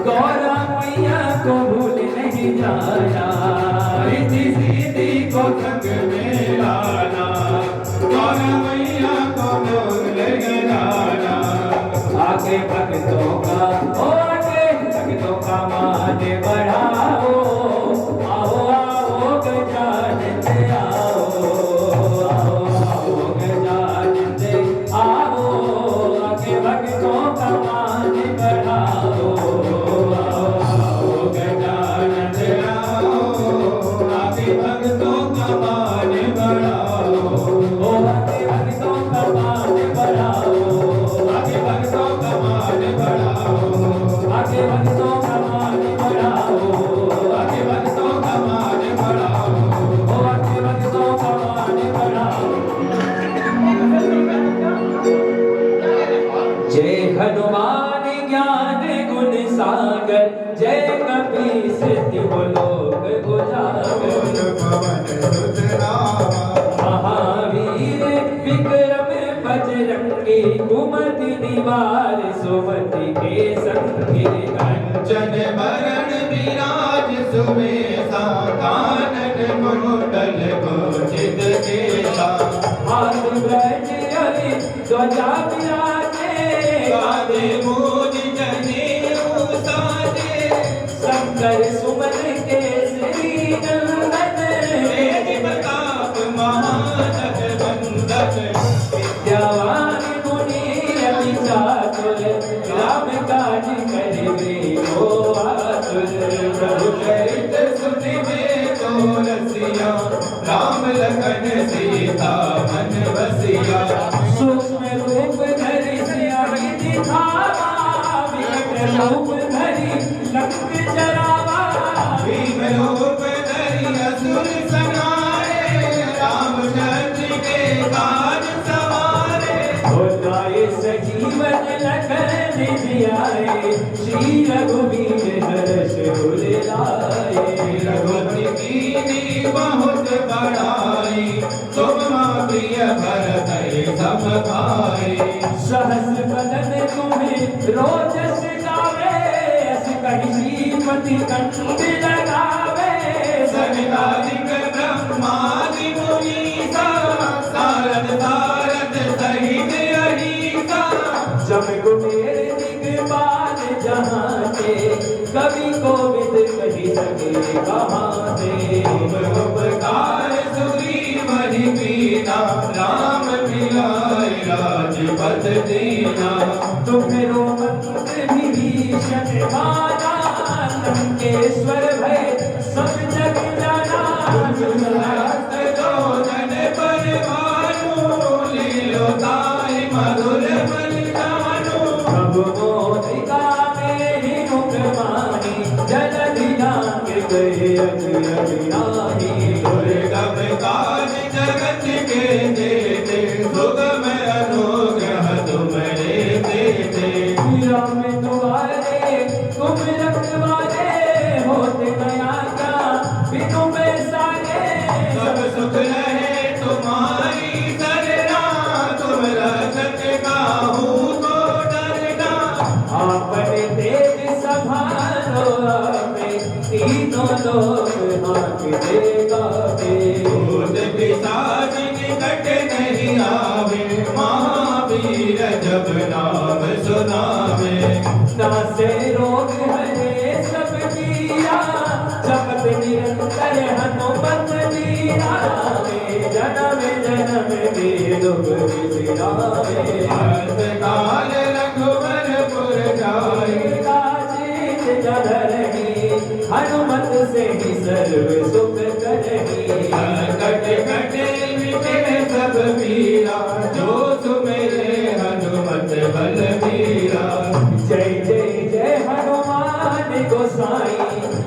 गौरा मैया को भूल नहीं जाना, रिद्धि सिद्धि को संग में लाना, गौरा मैया को भूल नहीं जाना। आगे भक्तों का आगे भक्तों का मान बढ़ाओ, आओ आओ गजानन आओ, आओ आओ गजानन आओ, आगे भक्तों का मान बढ़ाओ, आओ आओ गजानन आओ, आगे भक्तों का मान बढ़ाओ, ओ आगे भक्तों का मान बढ़ाओ, आगे भक्तों का मान बढ़ाओ, आगे भक्तों का मान बढ़ाओ, आगे भक्तों का मान बढ़ाओ, ओ आगे भक्तों का मान बढ़ाओ। जय हनुमान ज्ञान गुण सागर, जय कपीस तिहु लोक उजागर। पवन सुत रामा, महावीर विक्रम बजरंगी, कुमति निवार सुमति के संगी। कंचन बरण विराज सुमेधा, कानन कुंडल कुंचित केसा, हाथ ब्रज हरि ध्वजा विराजे, गादे मूज जनेऊ साजे, शंकर सुमन केसरी नंदन। तेज प्रताप महाजगवंदन, विद्यावान गुणी अति चातुर, राम काज करिबे को आतुर। प्रभु चरित सुनिबे तो रसिया, राम लखन सीता मन बसिया। सूक्ष्म रूप धरि सियाहि दिखावा, विकट रूप धरि लंक जरावा। भीम रूप धरि असुर संहारे, रामचंद्र के काज सवारे। होताए सजीवन लखन जियाए, श्री रघुवीर हर्ष उर लाए। रघुपति कीन्ही बहुत बड़ाई, तुम प्रिय भरत सब भाई। सहस बदन तुम्हें रोजस गावे, अस कहि श्रीपति कंठ लगावे। सनकादिक ब्रह्मादि मुनीसा, सारद सारद सहित अहिसा। जब कुबेर दिगपाल जहाँ के, कवि कोविद कहि सके कहाँ ते। उपकार सुग्रीव कीना, राम मिलाए राजपद दीना। तुम्हें मंत्र विभीषण माना, लंकेश्वर भय सब जग जाना। हस्त जोजन परिवारो, लीलोताहि मधुर बलिदानो। प्रभु मोदिका मेहि मुख माही, जलधि लांघ गए अजराही। दुर्गम काज जगत के जेते, सुगम अनुग्रह तुम्हारे देते। राम दुआरे तुम रखवारे, होते नया क्या बिनु बैसारे। सब सुख रहे तुम्हारी सरना, तुम रक्षक काहू को डरना। आपने तेज संभालो आपे, तीनों लोग हाँकते गावे। भूत पिशाच निकट नहीं आवे, महावीर जब नाम सुनावे। नासे रोग हरे सब पीरा, जपत निरंतर हनुमत वीरा। जन्म जन्म के दुख बिसरावे, अंत काल रघुवरपुर जाई। काचित जधरहि, हनुमत से ही सर्व सुख करहि। संकट कटे मिटे सब पीरा, जो सुमिरे हनुमत बलबीरा। जय जय जय हनुमान गोसाई,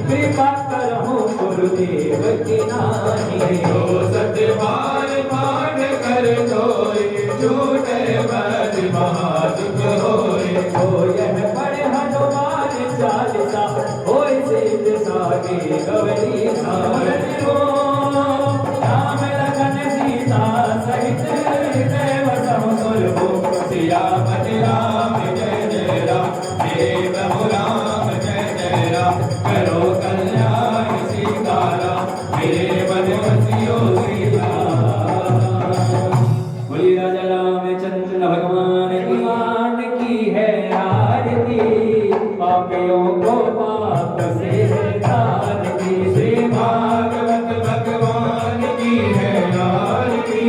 कृपा करहु गुरुदेव की नाई। जो सतबार पाठ कर धोए, छूटे बद महासुख होए। हो यह पढ़ हनुमान चालीसा, होय सिद्ध सागे गौरी सारण हो। राम लखन सीता सहित हृदय बसहु सुर हो। सियापति राम जय जय राम, जय प्रभु राम जय पापियों को पाप से है तार की। श्री भागवत भगवान की है आरती,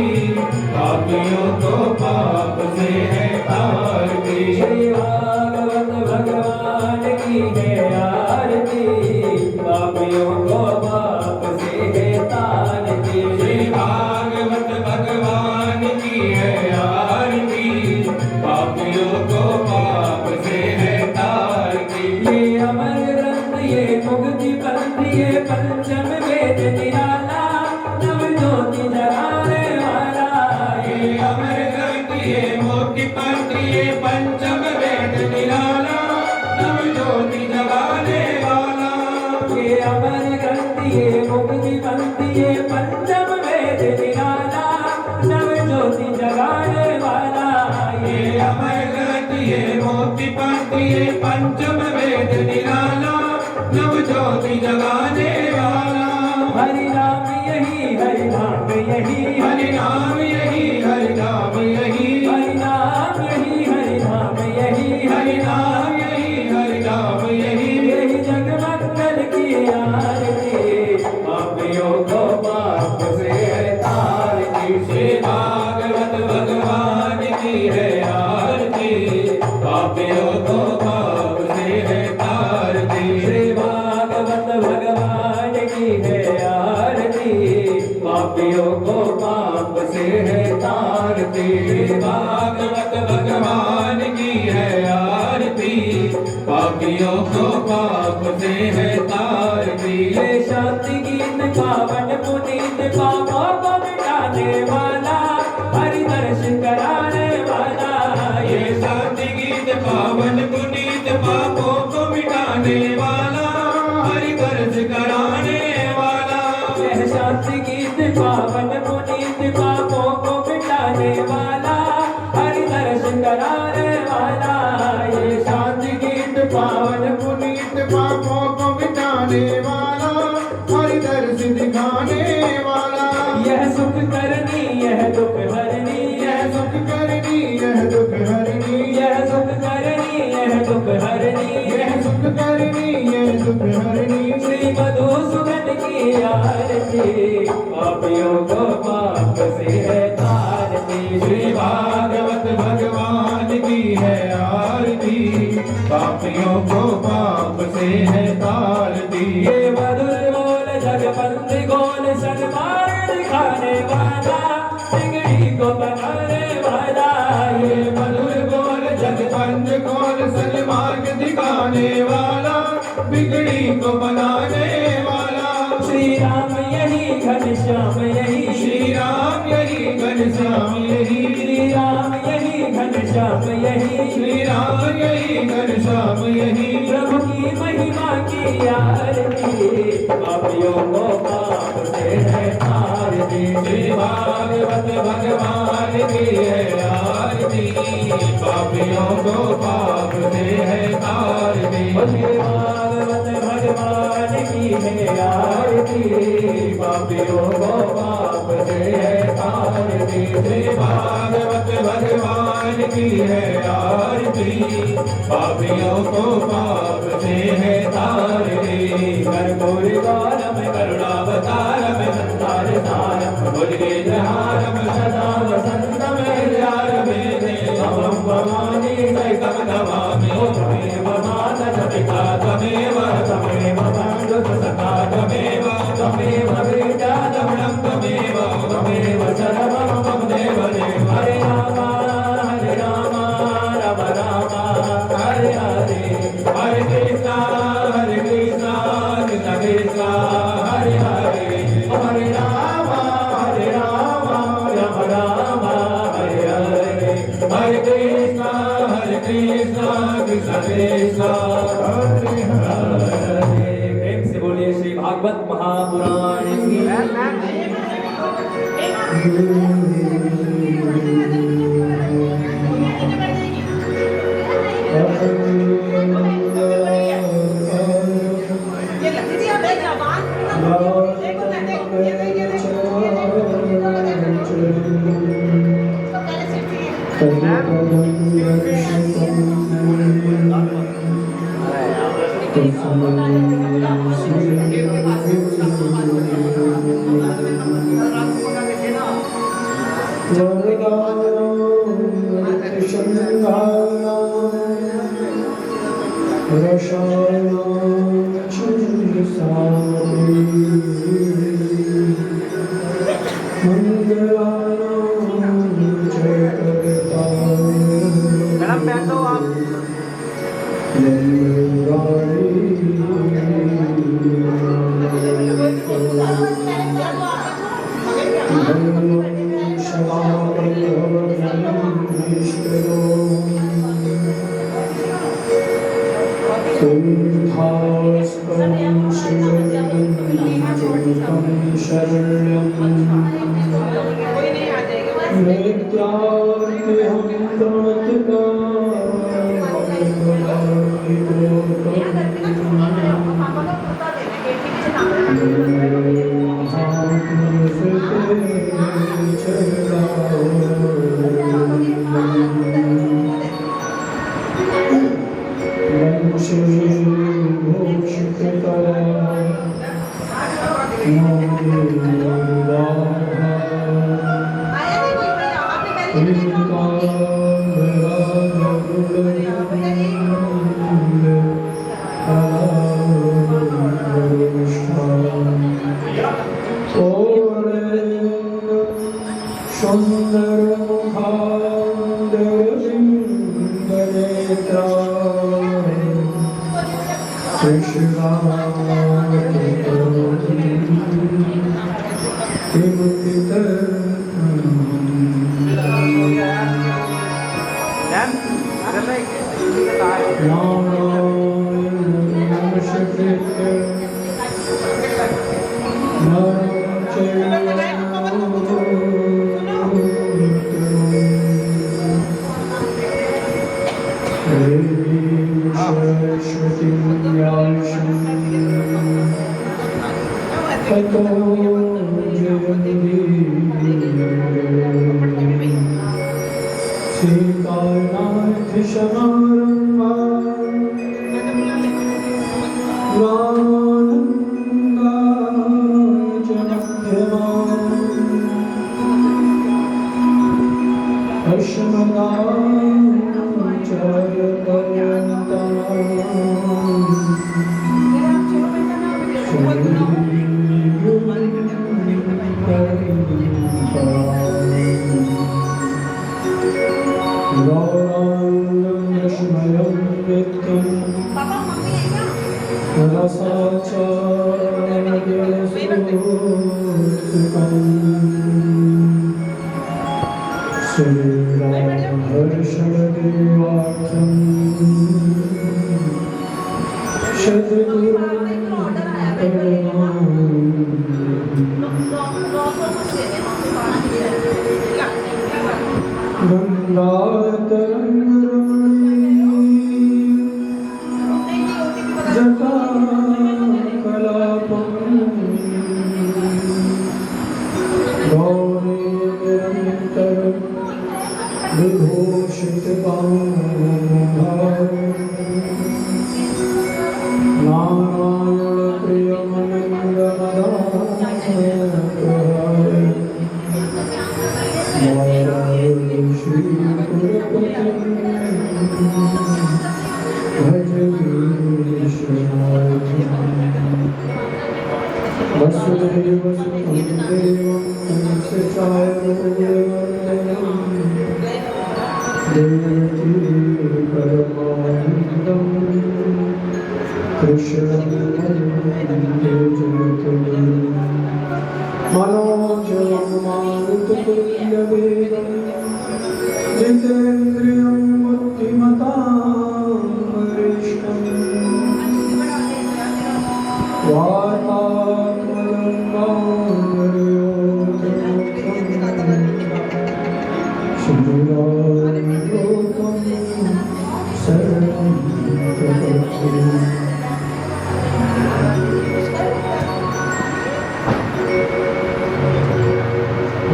पापियों को पाप से है तार की। श्री भागवत भगवान की है आरती, पापियों को पाप से है तार की। श्री भागवत भगवान की है आरती, पापियों को पाप से है तार की। ये अमर ग्रंथ ये मुक्ति पंथ ये पंचम वेद निराला, नव ज्योति जगाने वाला। ये अमर ग्रंथ ये मोक्ति पंथ ये पंचम वेद निराला, नव ज्योति जगाने वाला। ये अमर ग्रंथ ये मुक्ति पंथ ये पंचम वेद निराला, नव ज्योति जगाने वाला। ये अमर ग्रंथ ये मोक्ति पंथ ये पंचम वेद निराला, नव ज्योति जगाने वाला। हरि नाम यही हरि नाम यही हरि नाम यही हरि नाम यही हरि नाम यही हरि नाम यही हरि नाम यही हरि नाम यही। यही जग मंगल की आरती, पापियों को पाप से है तार की। श्री भागवत भगवान की है आरती, पापियों को पाप से है तार दी। श्री भागवत भगवान की है आरती, पापियों को पाप से है तार दी। श्री भागवत भगवान की है आरती, पापियों को पाप से है तार दी। ये शांति गीत पावन पुनीत पापों को मिटाने वाला, हरि दर्शन कराने वाला। ये शांति गीत पावन पुनीत पापों को मिटाने वाला, हरि दर्श कराने वाला। यह शांति गीत पावन पुनीत पापों को मिटाने वाला, हरि दर्शन कराने वाला। ये शांति गीत पावन पुनीत पापों को मिटाने वाला, हरि दर्श दिखाने वाला। यह सुख करनी यह दुख हरनी, यह सुख करनी यह दुख हरनी, यह सुख करनी यह दुख हरनी। यह सुख करनी यह दुख हरनी। श्री मधुसूदन की आरती, पापियों को पाप से है तारती। श्री भागवत भगवान की है आरती, पापियों को पाप से है तार दी। ये मधुर बोल जगबंद गोल सन्मार्ग दिखाने वाला, बिगड़ी को बनाने वाला। ये मधुर बोल जगबंद कौन सन्मार्ग दिखाने वाला, बिगड़ी को बनाने वाला। श्री राम यही घनश्याम यही, श्री राम यही घनश्याम यही, श्री राम यही घनश्याम यही, श्री राम यही घनश्याम यही। प्रभु की महिमा की आरती, पापियों को पाप से है तारती। श्री भागवत भगवान की है आरती, पापियों को पाप से है तार दी। श्री भागवत भगवान की है आरती, पापियों को पाप से है तारती। श्री भागवत भगवान की है आरती, पापियों को पाप से है तार दी। कर्पूरी गौरम करुणावतारम संसार सारम, भुजगेन्द्रहारम सदा वसंतम हृदयारमे देवं भवानी सहितं नमामि। त्वमेव माता च पिता त्वमेव त्वमेव बन्धु सखा त्वमेव त्वमेव विद्या द्रविणं त्वमेव त्वमेव सर्वं मम देव देव। हरे राम राम राम हरे हरे, हरे कृष्णा कृष्ण कृष्ण हरे हरे। हरे राम राम राम हरे हरे। हरे कृष्णा कृष्ण कृष्ण हरे हरे। प्रेम से बोलिए श्री भागवत महापुराण की। मैडम बैठो आप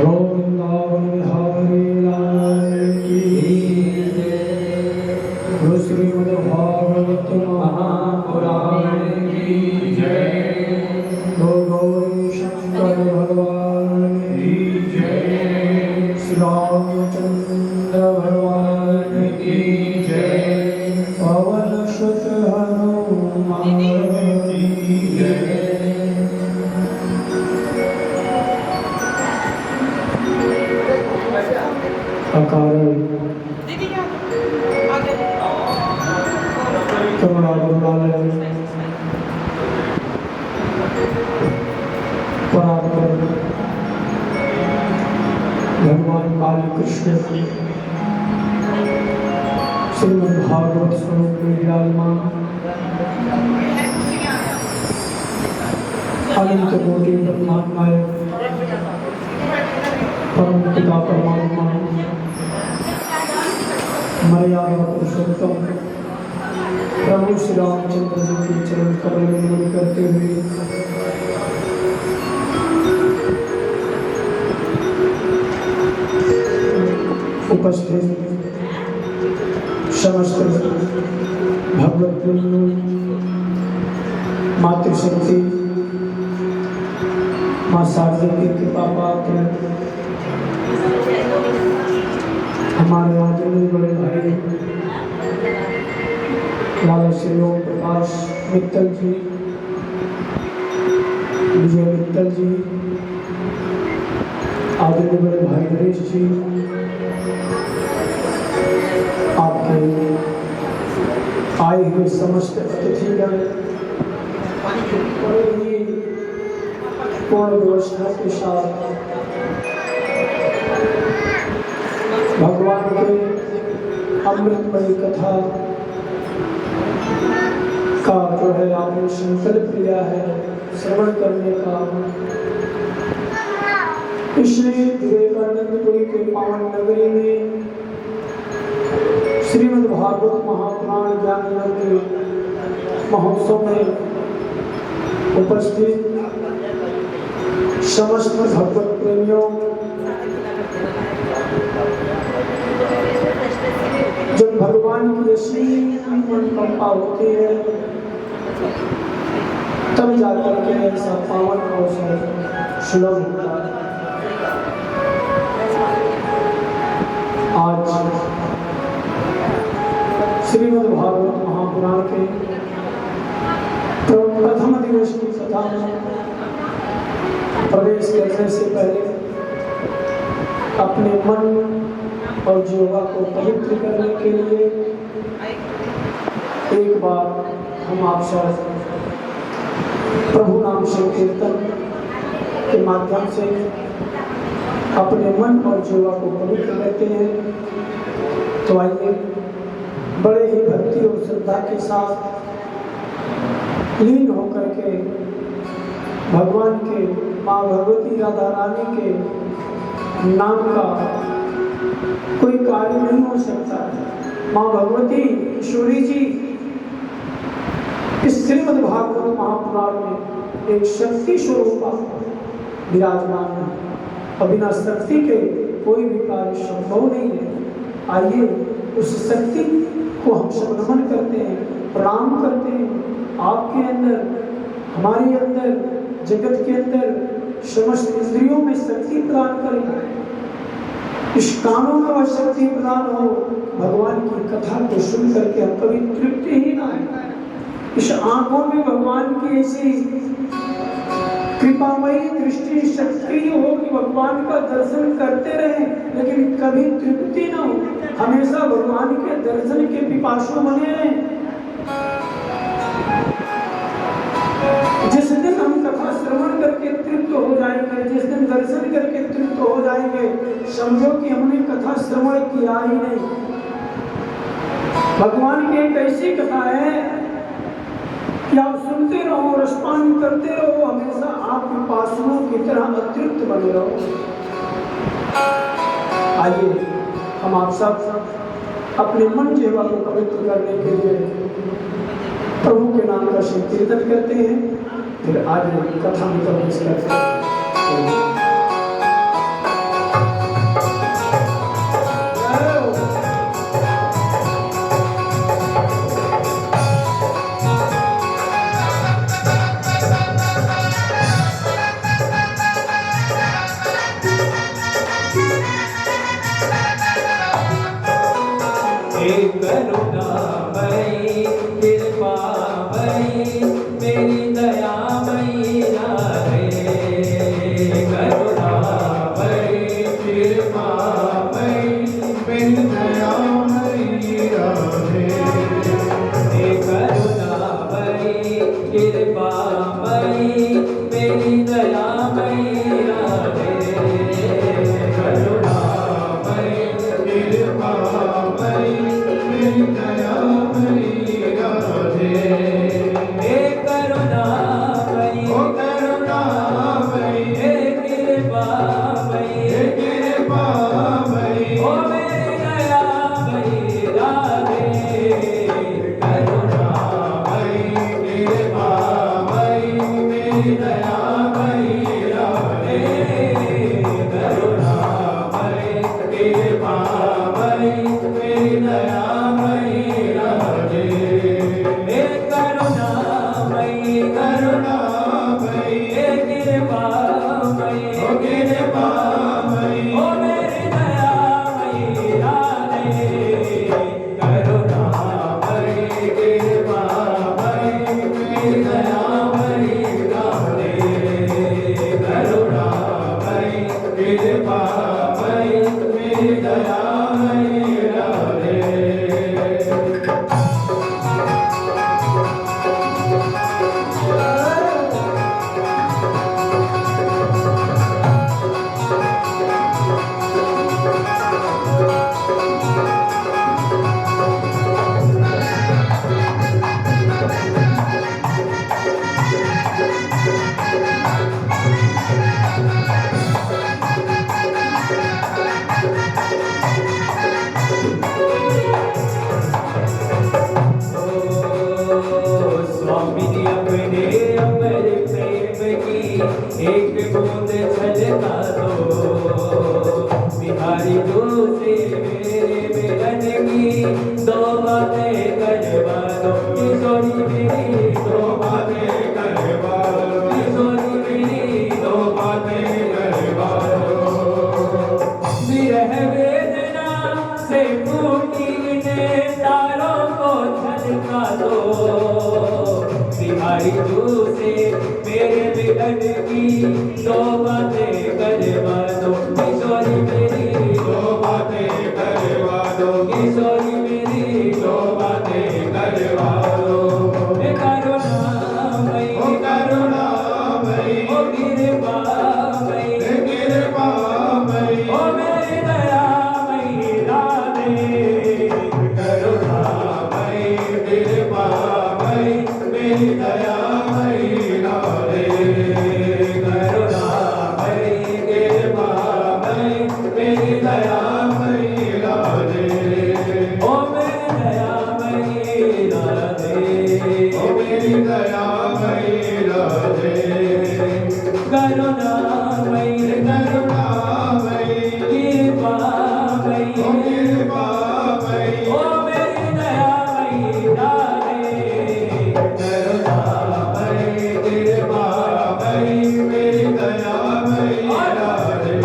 Om Namo Hare Rama Krishna Shrimad Bhagavat स्वरूप में विराजमान अनंत कोटि ब्रह्मांड परम पिता परमात्मा मर्यादा पुरुषोत्तम प्रभु श्री रामचंद्र जी के चरण कमल में नमन करते हुए उपस्थित समस्त भगवत प्रेमियों, मातृशक्ति माँ शारदा की कृपा पात्र हमारे आदरणीय बड़े भाई लाला श्री ओम प्रकाश मित्तल जी, विजय मित्तल जी, आदरणीय बड़े भाई नरेश जी, आपके आए हुए समस्त अतिथिगण बड़े ही पूर्ण व्यवस्था के साथ भगवान के अमृतमयी कथा का जो है आपने संकल्प लिया है श्रवण करने का। इसलिए विवेकानंदपुरी के पावन नगरी में श्रीमद् भागवत महापुराण ज्ञान यज्ञ महोत्सव में उपस्थित समस्त भगवत प्रेमियों, जब भगवान की ऐसी अनुकंपा होती है तब जाकर के ऐसा पावन अवसर सुलभ होता है। आज श्रीमद् भागवत महापुराण के प्रथम दिवस की कथा में प्रवेश करने से पहले अपने मन और जीवा को पवित्र करने के लिए एक बार हम आप सब प्रभु नाम संकीर्तन के माध्यम से अपने मन और जीवा को पवित्र करते हैं। तो आइए बड़े ही भक्ति और श्रद्धा के साथ लीन होकर के भगवान के माँ भगवती राधा रानी के नाम का कोई कार्य नहीं हो सकता। माँ भगवती ईश्वरी जी इस श्रीमद् भागवत महापुराण में एक शक्ति स्वरूप विराजमान है। बिना शक्ति के कोई भी कार्य संभव नहीं है। आइए उस शक्ति को हम सब नमन करते हैं, प्रणाम करते हैं। आपके अंदर, हमारे अंदर, जगत के अंदर समस्त इंद्रियों में शक्ति प्रदान करें। इस कानों में वह शक्ति प्रदान हो, भगवान की कथा को सुन करके हम कभी तृप्ति ही ना है। इस आंखों में भगवान की ऐसी कृपामयी दृष्टि शक्ति हो कि भगवान का दर्शन करते रहे लेकिन कभी तृप्ति ना हो। हमेशा भगवान के दर्शन के पिपासु बने रहें। जिस दिन हम कथा श्रवण करके तृप्त हो जाएंगे, जिस दिन दर्शन करके तृप्त हो जाएंगे, समझो कि हमने कथा श्रवण किया ही नहीं। भगवान की एक ऐसी कथा है कि आप सुनते रहो, रसपान करते रहो, हमेशा आप पिपासुओं की तरह अतृप्त बने रहो। आइए हम आप सब अपने मन जीवा को पवित्र करने के लिए प्रभु के नाम का संकीर्तन करते हैं, फिर आगे कथा में प्रवेश करते हैं। करुणामयी कृपामयी मेरी दयामयी राधे। करुणामयी कृपामयी मेरी दयामयी राधे। करुणामयी कृपामयी मेरी दयामयी राधे। करुणामयी मेरी अपने अमर प्रेम की एक बूंद छलका दो बिहारी दूसरे मेरे मिलन की दो बातें करवा दो किशोरी मेरी दो बातें करवा दो किशोरी मेरी दो बातें करवा दो विरह वेदना से टूटी ने तारों को झलका दो बिहारी दूसरे मेरे मिलन की दो बातें करवा दो किशोरी मेरी दो बातें करवा दो किशोरी मेरी दो बातें करवा दो करुणामयी ओ करुणामयी ओ कृपामयी ओ मेरी दयामयी राधे करुणामयी कृपामयी मेरी दयामयी राधे करुणामयी कृपामयी मेरी दयामयी राधे ओ मेरी दयामयी राधे ओ मेरी दयामयी राधे करुणामयी करुणामयी कृपामयी ओ कृपामयी ओ मेरी दयामयी राधे करुणामयी कृपामयी मेरी दयामयी राधे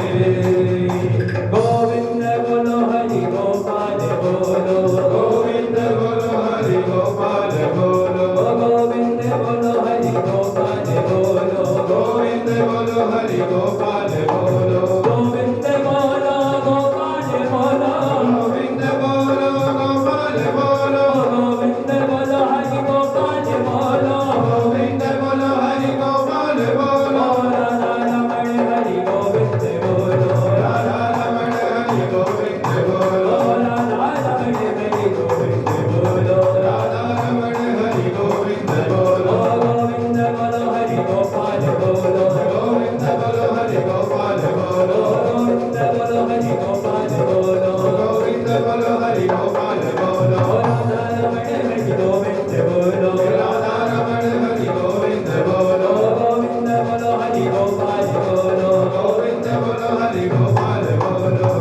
गोविंद बोलो हरि गोपाल बोलो गोविंद बोलो हरि गोपाल बोलो गोविंद बोलो हरि गोपाल बोलो गोविंद बोलो हरि गोपाल बोलो गोविंद बोलो गोपाल बोलो गोविंद बोलो गोपाल बोलो गोविंद बोलो हरि गोपाल बोलो गोविंद बोलो हरि गोपाल बोलो राधा रमण हरि गोविंद बोलो राधा रमण हरि गोविंद बोलो राधा रमण हरि गोविंद बोलो राधा रमण हरि गोविंद बोलो गोविंद बोलो हरि गोपाल बोलो गोविंद बोलो हरि गोपाल बोलो गोविंद बोलो हरि गोपाल बोलो गोविंद बोलो हरि गोपाल बोलो राधा रमण हरि गोविंद बोलो राधा रमण हरि गोविंद बोलो गोविंद बोलो हरि गोपाल बोलो गोविंद बोलो हरि गोपाल बोलो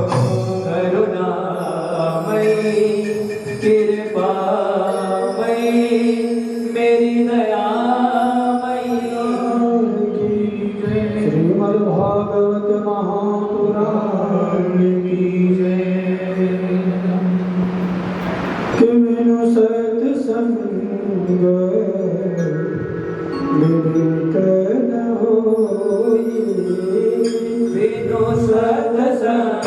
करुणामयी कृपामयी मेरी दयामयी श्रीमद् भागवत महापुराण की जय कि बिनु सत्संग विवेक न होई बिनु सत्संग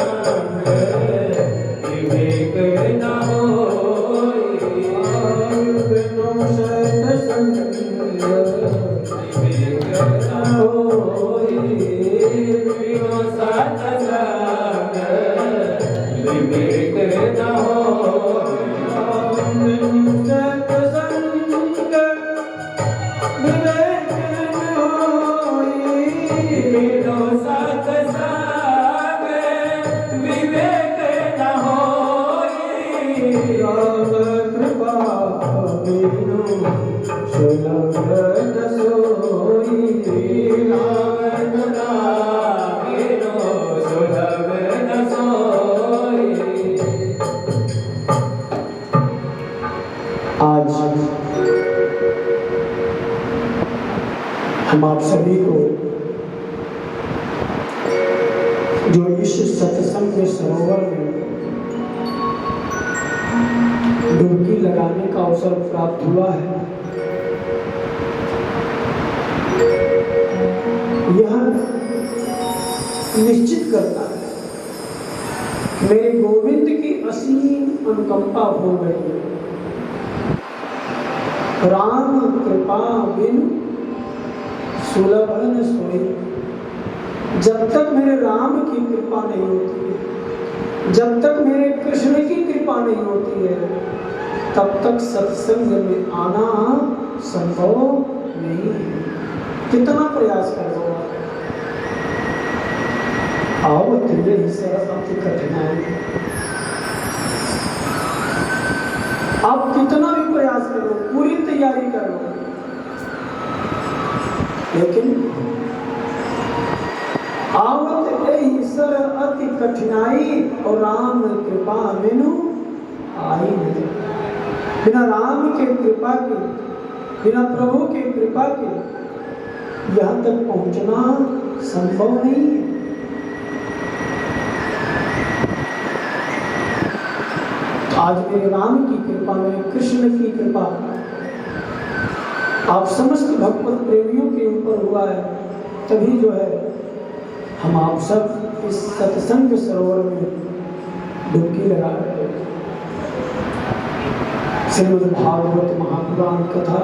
विवेक न होई बिनु सत्संग विवेक न होई बिनु सत्संग विवेक न होई बिनु सत्संग विवेक न होई बिनु सत्संग विवेक न होई राम कृपा बिनु सुलभ न सोई राम गुना बिनु सुलभ न सोई आज हम आप सभी को जो इस सत्संग के सरोवर में डुबकी लगाने का अवसर प्राप्त हुआ है, यह निश्चित करता है मेरे गोविंद की असीम अनुकंपा हो गई है। राम कृपा बिन सुलभ न सोई। जब तक मेरे राम की कृपा नहीं होती है, जब तक मेरे कृष्ण की कृपा नहीं होती है, तब तक सत्संग में आना संभव नहीं है। कितना प्रयास करो आओ तेरे हिस्से आपकी कठिनाई। आप कितना भी प्रयास करो, पूरी तैयारी करो, लेकिन आवत एहि सर अति कठिनाई और राम कृपा मेनु आई नहीं। बिना राम के कृपा के, बिना प्रभु की कृपा के यहाँ तक पहुंचना संभव नहीं है। आज मेरे राम की कृपा में, कृष्ण की कृपा आप समस्त भगवत प्रेमियों के ऊपर हुआ है, तभी जो है हम आप सब इस सत्संग सरोवर में डुबकी लगा रहे हैं। श्रीमद् भागवत महापुराण कथा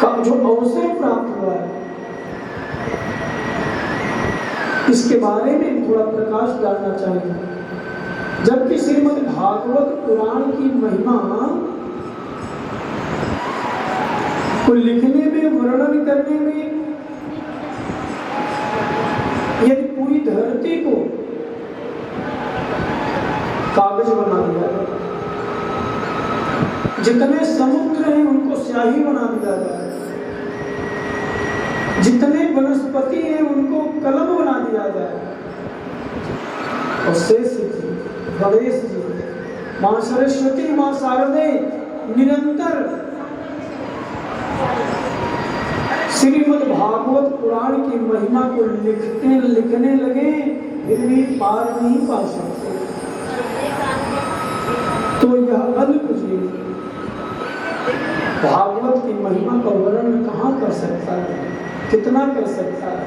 का जो अवसर प्राप्त हुआ है, इसके बारे में थोड़ा प्रकाश डालना चाहिए। जबकि श्रीमद् भागवत पुराण की महिमा को लिखने में, वर्णन करने में, यदि पूरी धरती को कागज बना दिया जाए, जितने समुद्र हैं उनको स्याही बना दिया जाए, जितने वनस्पति हैं उनको कलम बना दिया जाए, और शेष जी, गणेश जी, मां सरस्वती, मां शारदे निरंतर श्रीमद् भागवत पुराण की महिमा को लिखने लगे, फिर भी पार नहीं पा सकते, तो यह अद्भुत चीज भागवत की महिमा का वर्णन कहाँ कर सकता है, कितना कर सकता है?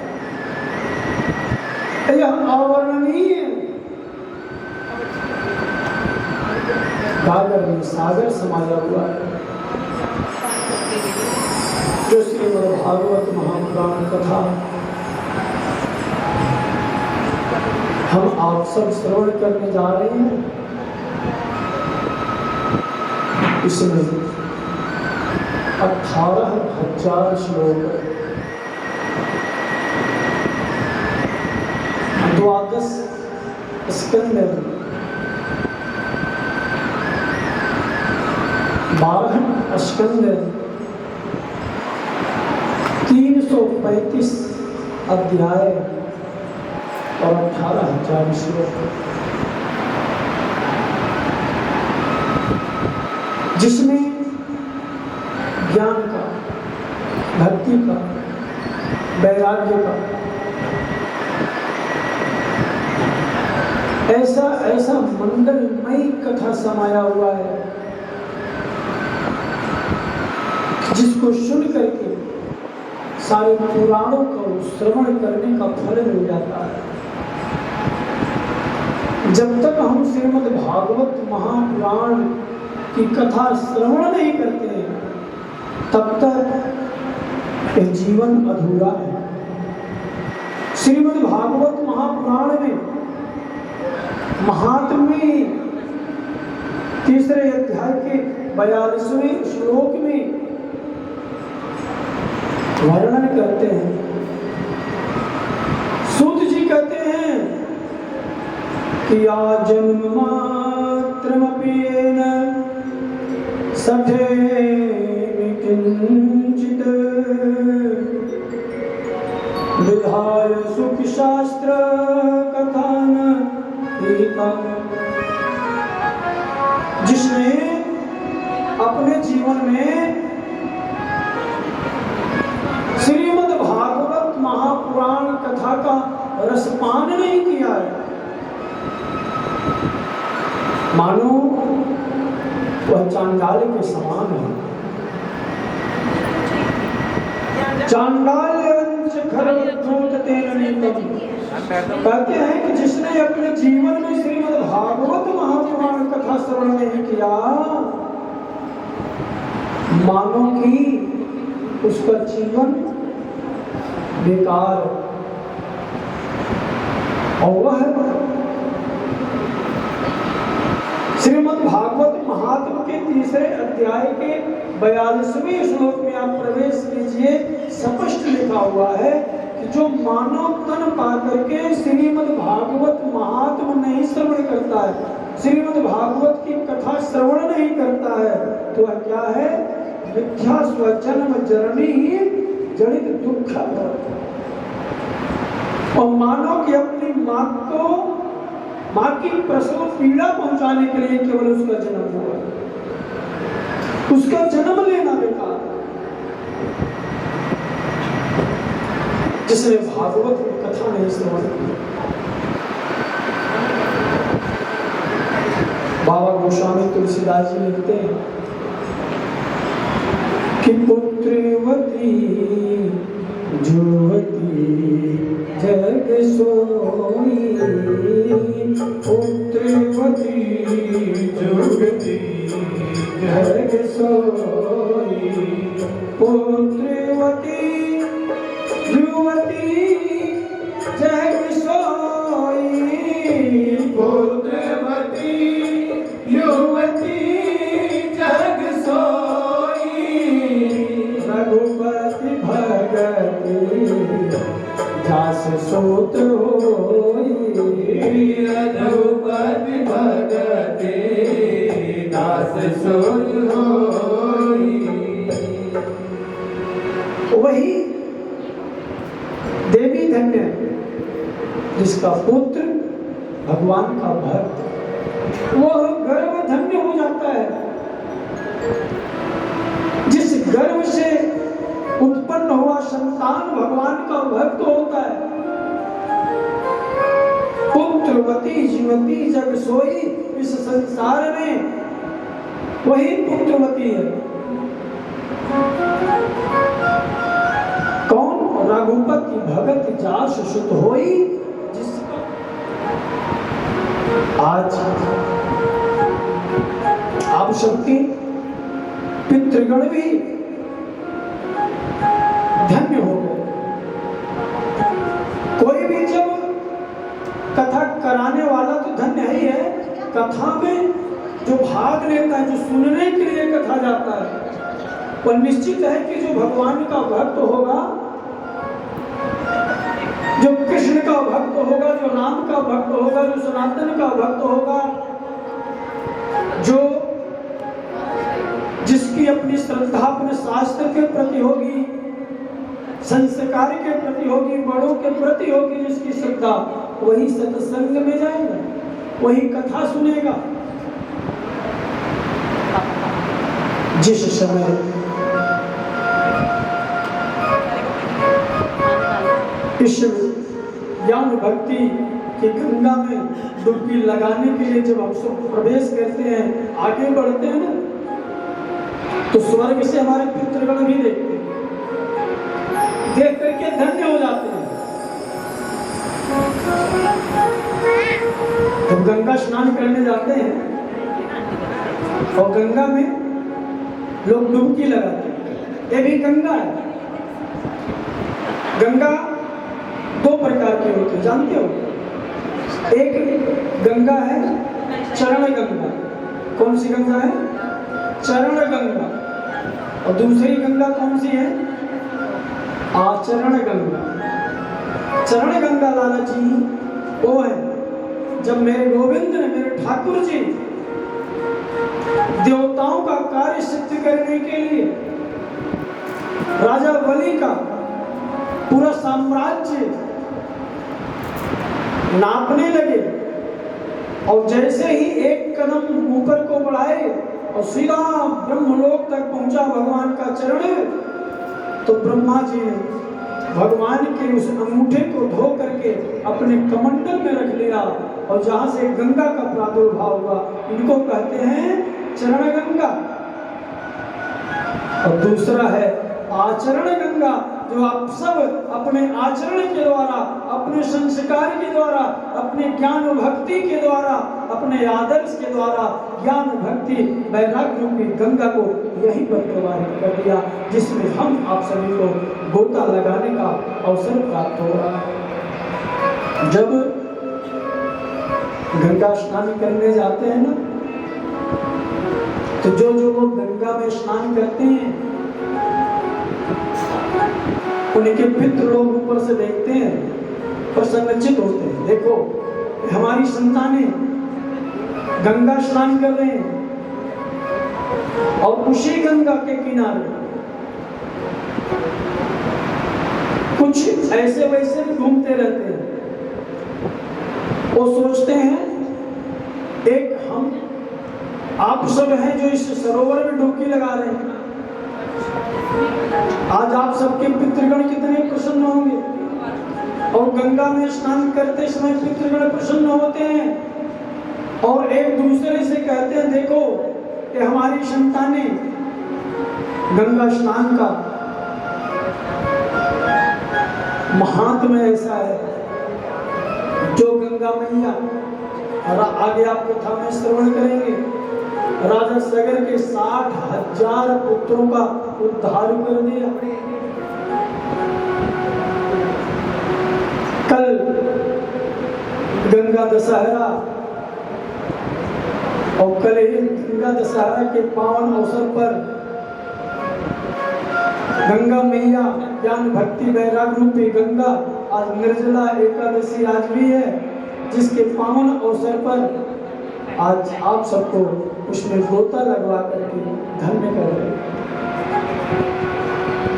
यह अवर्णनीय है। गागर में सागर समाया हुआ है, जो श्रीमद् भागवत महापुराण कथा हम आप सब श्रवण करने जा रहे हैं। इसमें 18,000 श्लोक, 12 स्कंद, 12 स्कंद, 335 अध्याय और 18,000 श्लोक, जिसमें ज्ञान का, भक्ति का, वैराग्य का ऐसा ऐसा मंगलमयी कथा समाया हुआ है, जिसको सुन करके सारे पुराणों को श्रवण करने का फल मिल जाता है। जब तक हम श्रीमद् भागवत महापुराण की कथा श्रवण नहीं करते हैं, तब तक यह जीवन अधूरा है। श्रीमद् भागवत महापुराण में महात्म्य 3 अध्याय के 42वें श्लोक में वर्णन करते हैं। सूत जी कहते हैं कि या जन्म मात्रमपि येन सठे किंचित विधाय सुख शास्त्र कथान पीता, जिसने अपने जीवन में श्रीमद् भागवत महापुराण कथा का रसपान नहीं किया है, मानो वह चांडाल के समान है। चांडाल्यंच कहते हैं कि जिसने अपने जीवन में श्रीमद् भागवत महापुराण कथा श्रवण नहीं किया, मानो कि उसका जीवन बेकार, और वह श्रीमद् भागवत महात्म के 3 अध्याय के 42वें श्लोक में आप प्रवेश कीजिए। स्पष्ट लिखा हुआ है कि जो मानव तन पा करके श्रीमद् भागवत महात्म नहीं श्रवण करता है, श्रीमद् भागवत की कथा श्रवण नहीं नहीं करता है तो वह क्या है? मिथ्या स्वजन्म जननी जनित दुख। और मानो कि अपनी माँ की प्रसव पीड़ा पहुंचाने के लिए केवल उसका जन्म हुआ, उसका जन्म लेना बेकार। जिसने भागवत की कथा नहीं श्रवण की। बाबा गोस्वामी तुलसीदास जी लिखते हैं कि पुत्रवती जुवती जग सोई, पुत्रवती जुवती जग सोई, पुत्रवती युवती जग सोई, पुत्रवती युवती जग सोई, रघुपति भगति जास सूत होई, रघुपति भगति दास सोई होई। वही देवी धन्य जिसका पुत्र भगवान का भक्त, वह गर्व धन्य हो जाता है। जिस गर्व से उत्पन्न हुआ संतान भगवान का भक्त होता है। पुत्रवती जीवती जग सोई, इस संसार में वही पुत्रवती है। कौन? रघुपति भगत जास सुत होई, जिसका आज आप सबके पितृगण भी धन्य हो गए। कोई भी जब कथा कराने वाला तो धन्य ही है, कथा में जो भाग लेता है, जो सुनने के लिए कथा जाता है, और निश्चित है कि जो भगवान का भक्त होगा, जो कृष्ण का भक्त होगा, जो राम का भक्त होगा, जो सनातन का भक्त होगा, जो जिसकी अपनी श्रद्धा अपने शास्त्र के प्रति होगी, संस्कार के प्रति होगी, बड़ों के प्रति होगी जिसकी श्रद्धा, वही सत्संग में जाएगा, वही कथा सुनेगा। जिस समय इस ज्ञान भक्ति की गंगा में डुबकी लगाने के लिए जब हम सब प्रवेश करते हैं, आगे बढ़ते हैं ना, तो स्वर्ग से हमारे पितृगण भी देखते हैं, देख करके धन्य हो जाते हैं। जब गंगा स्नान करने जाते हैं और गंगा में लोग डुबकी लगाते हैं, ये भी गंगा है। गंगा दो प्रकार की होती है, जानते हो? एक गंगा है चरण गंगा। कौन सी गंगा है? चरण गंगा। और दूसरी गंगा कौन सी है? आचरण गंगा। चरण गंगा लाला जी वो है जब मेरे गोविंद ने, मेरे ठाकुर जी देवताओं का कार्य सिद्ध करने के लिए राजा बलि का पूरा साम्राज्य नापने लगे, और जैसे ही एक कदम ऊपर को बढ़ाए और सीधा ब्रह्मलोक तक पहुंचा भगवान का चरण, तो ब्रह्मा जी ने भगवान के उस अंगूठे को धो करके अपने कमंडल में रख लिया, और जहां से गंगा का प्रादुर्भाव हुआ, इनको कहते हैं चरण गंगा। और दूसरा है आचरण गंगा, जो आप सब अपने आचरण के द्वारा, अपने संस्कार के द्वारा, अपने ज्ञान भक्ति के द्वारा, अपने आदर्श के द्वारा ज्ञान भक्ति वैराग्य रूपी गंगा को यहीं पर प्रवाहित कर दिया, जिसमें हम आप सभी को गोता लगाने का अवसर प्राप्त हो रहा है। जब गंगा स्नान करने जाते हैं ना, तो जो लोग गंगा में स्नान करते हैं, उनके पितृ लोग ऊपर से देखते हैं, प्रसन्नचित होते हैं। देखो हमारी संतानें गंगा स्नान कर रहे हैं, और उसी गंगा के किनारे कुछ ऐसे वैसे भी घूमते रहते हैं। वो सोचते हैं एक हम आप सब हैं जो इस सरोवर में डुबकी लगा रहे हैं, आज आप सबके पितृगण कितने प्रसन्न होंगे। और गंगा में स्नान करते समय पितृगण प्रसन्न होते हैं और एक दूसरे से कहते हैं देखो कि हमारी संतानें गंगा स्नान का महात्म्य ऐसा है। जो गंगा मैया और आगे आप कथा में श्रवण करेंगे, राजा सगर के 60,000 पुत्रों का उद्धार कर दिया। कल गंगा दशहरा और कल ही गंगा दशहरा के पावन अवसर पर गंगा मैया ज्ञान भक्ति वैराग रूपी गंगा आज निर्जला एकादशी आज भी है, जिसके पावन अवसर पर आज आप सबको उसमें गोता लगवा करके धन्य कर रहे हैं।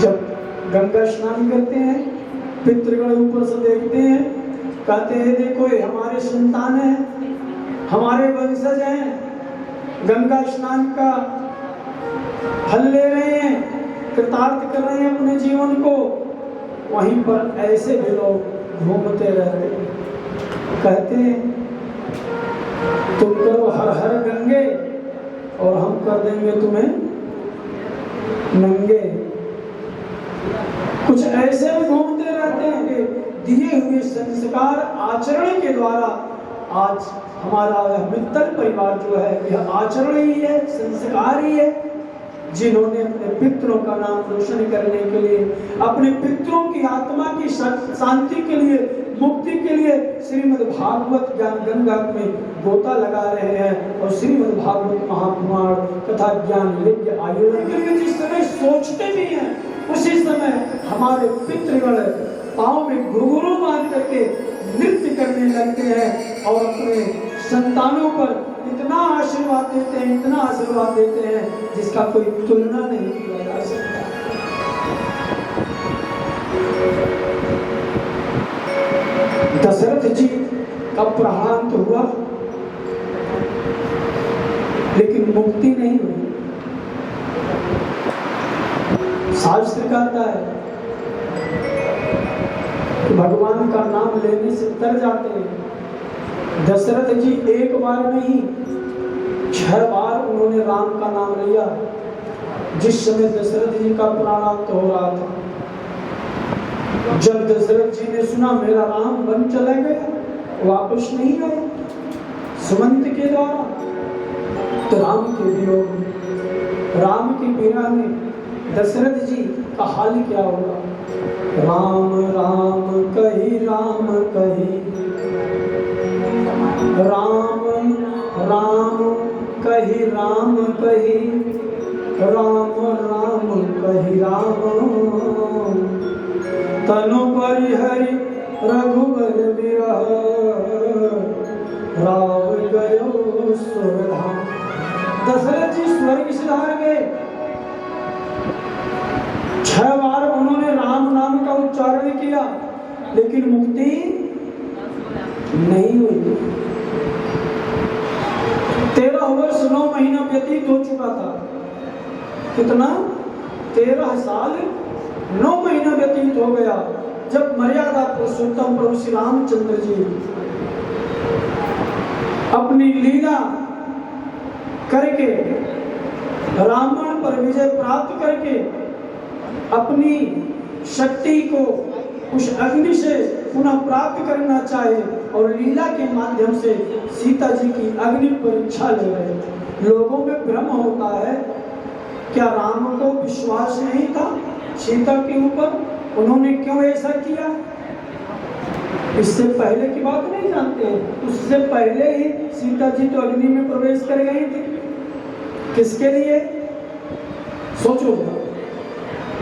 जब गंगा स्नान करते हैं पितृगण ऊपर से देखते हैं, कहते हैं देखो ये हमारे संतान हैं, हमारे वंशज हैं, गंगा स्नान का फल ले रहे हैं, कृतार्थ कर रहे हैं अपने जीवन को। वहीं पर ऐसे भी लोग घूमते रहते हैं, कहते हैं तुम करो हर हर गंगे और हम कर देंगे तुम्हें नंगे। कुछ ऐसे भी घूमते रहते हैं कि दिए हुए संस्कार आचरण के द्वारा आज हमारा यह मित्तल परिवार जो है यह आचरण ही है, संस्कार ही है, जिन्होंने अपने पितरों का नाम रोशन करने के लिए, अपने पितरों की आत्मा की शांति के लिए, मुक्ति के लिए श्रीमद् भागवत ज्ञान गंगा में गोता लगा रहे हैं। और श्रीमद् भागवत महापुराण तथा ज्ञान यज्ञ आयोजन के लिए जिस समय सोचते भी हैं, उसी समय हमारे पितृगण पाँव में घुंघरू बांध करके नृत्य करने लगते हैं और अपने संतानों पर इतना आशीर्वाद देते हैं, इतना आशीर्वाद देते हैं जिसका कोई तुलना नहीं किया जा सकता। दशरथ जी का प्रहांत हुआ लेकिन मुक्ति नहीं हुई। शास्त्र कहता है कि भगवान का नाम लेने से तर जाते हैं। दशरथ जी एक बार नहीं 6 बार उन्होंने राम का नाम लिया। जिस समय दशरथ जी का प्राणांत हो रहा था, जब दशरथ जी ने सुना मेरा राम वन चला गया, वापस नहीं आए सुमंत के द्वारा, तो राम के वियोग में, राम की पीड़ा में दशरथ जी का हाल क्या होगा। राम राम कही राम कही, राम राम कही राम कही, राम राम कही राम, तनु परिहरि रघुबर विरह, राव गयो स्वर्गधाम। दशरथ जी स्वर्ग सिधार गए। 6 बार उन्होंने राम नाम का उच्चारण किया लेकिन मुक्ति नहीं हुई। 13 वर्ष 9 महीना व्यतीत हो चुका था। कितना? 13 साल 9 महीना व्यतीत हो गया जब मर्यादा पुरुषोत्तम प्रभु श्री रामचंद्र जी अपनी लीला करके रावण पर विजय प्राप्त करके अपनी शक्ति को उस अग्नि से पुनः प्राप्त करना चाहे और लीला के माध्यम से सीता जी की अग्नि परीक्षा ले रहे थे। लोगों में भ्रम होता है, क्या राम को विश्वास नहीं था सीता के ऊपर, उन्होंने क्यों ऐसा किया? इससे पहले की बात नहीं जानते हैं। उससे पहले ही सीता जी तो अग्नि में प्रवेश कर गई थी। किसके लिए? सोचो,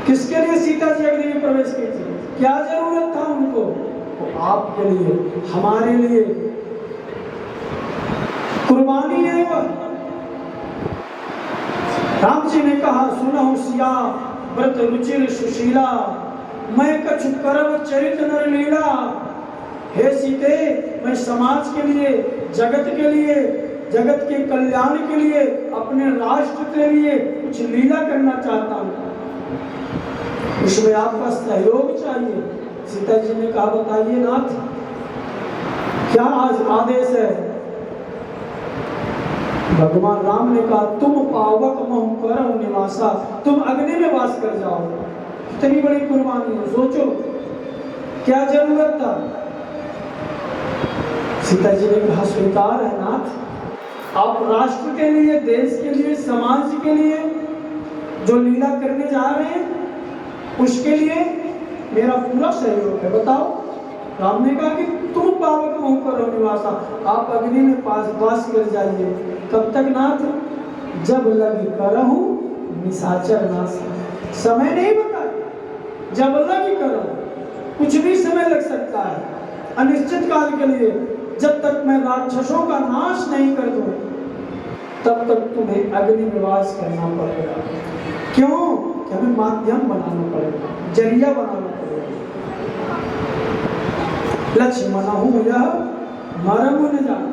किसके लिए सीता जी अग्नि में प्रवेश की थी? क्या जरूरत था उनको? तो आपके लिए, हमारे लिए कुर्बानी है। वह राम जी ने कहा, सुनहु सिया व्रत रुचिर सुशीला, मैं कछु करब चरित नर लीला। हे सीते, मैं समाज के लिए, जगत के लिए, जगत के कल्याण के लिए, अपने राष्ट्र के लिए कुछ लीला करना चाहता हूँ, उसमें आपका सहयोग चाहिए। सीता जी ने कहा, बताइए नाथ, क्या आज आदेश है? भगवान राम ने कहा, तुम पावक महु करहु निवासा, तुम अग्नि में वास कर जाओ। कितनी बड़ी कुर्बानी है, सोचो क्या जरूरत था। सीता जी ने कहा, स्वीकार है नाथ, आप राष्ट्र के लिए, देश के लिए, समाज के लिए जो लीला करने जा रहे हैं, उसके लिए मेरा पूरा सहयोग है। बताओ। राम ने कहा कि तुम पावक महु करहु निवासा, आप अग्नि में वास कर जाइए। कब तक नाथ? जब लगी करहु निशाचर नाश। समय नहीं बताया, जब लगी करहु, कुछ भी समय लग सकता है, अनिश्चित काल के लिए। जब तक मैं राक्षसों का नाश नहीं कर दूं, तब तक तुम्हें अग्नि में वास करना पड़ेगा। क्यों? कि हमें माध्यम बनाना पड़ेगा, जरिया बनाना पड़ेगा। लक्ष्मण हूं यह मरम न जाने।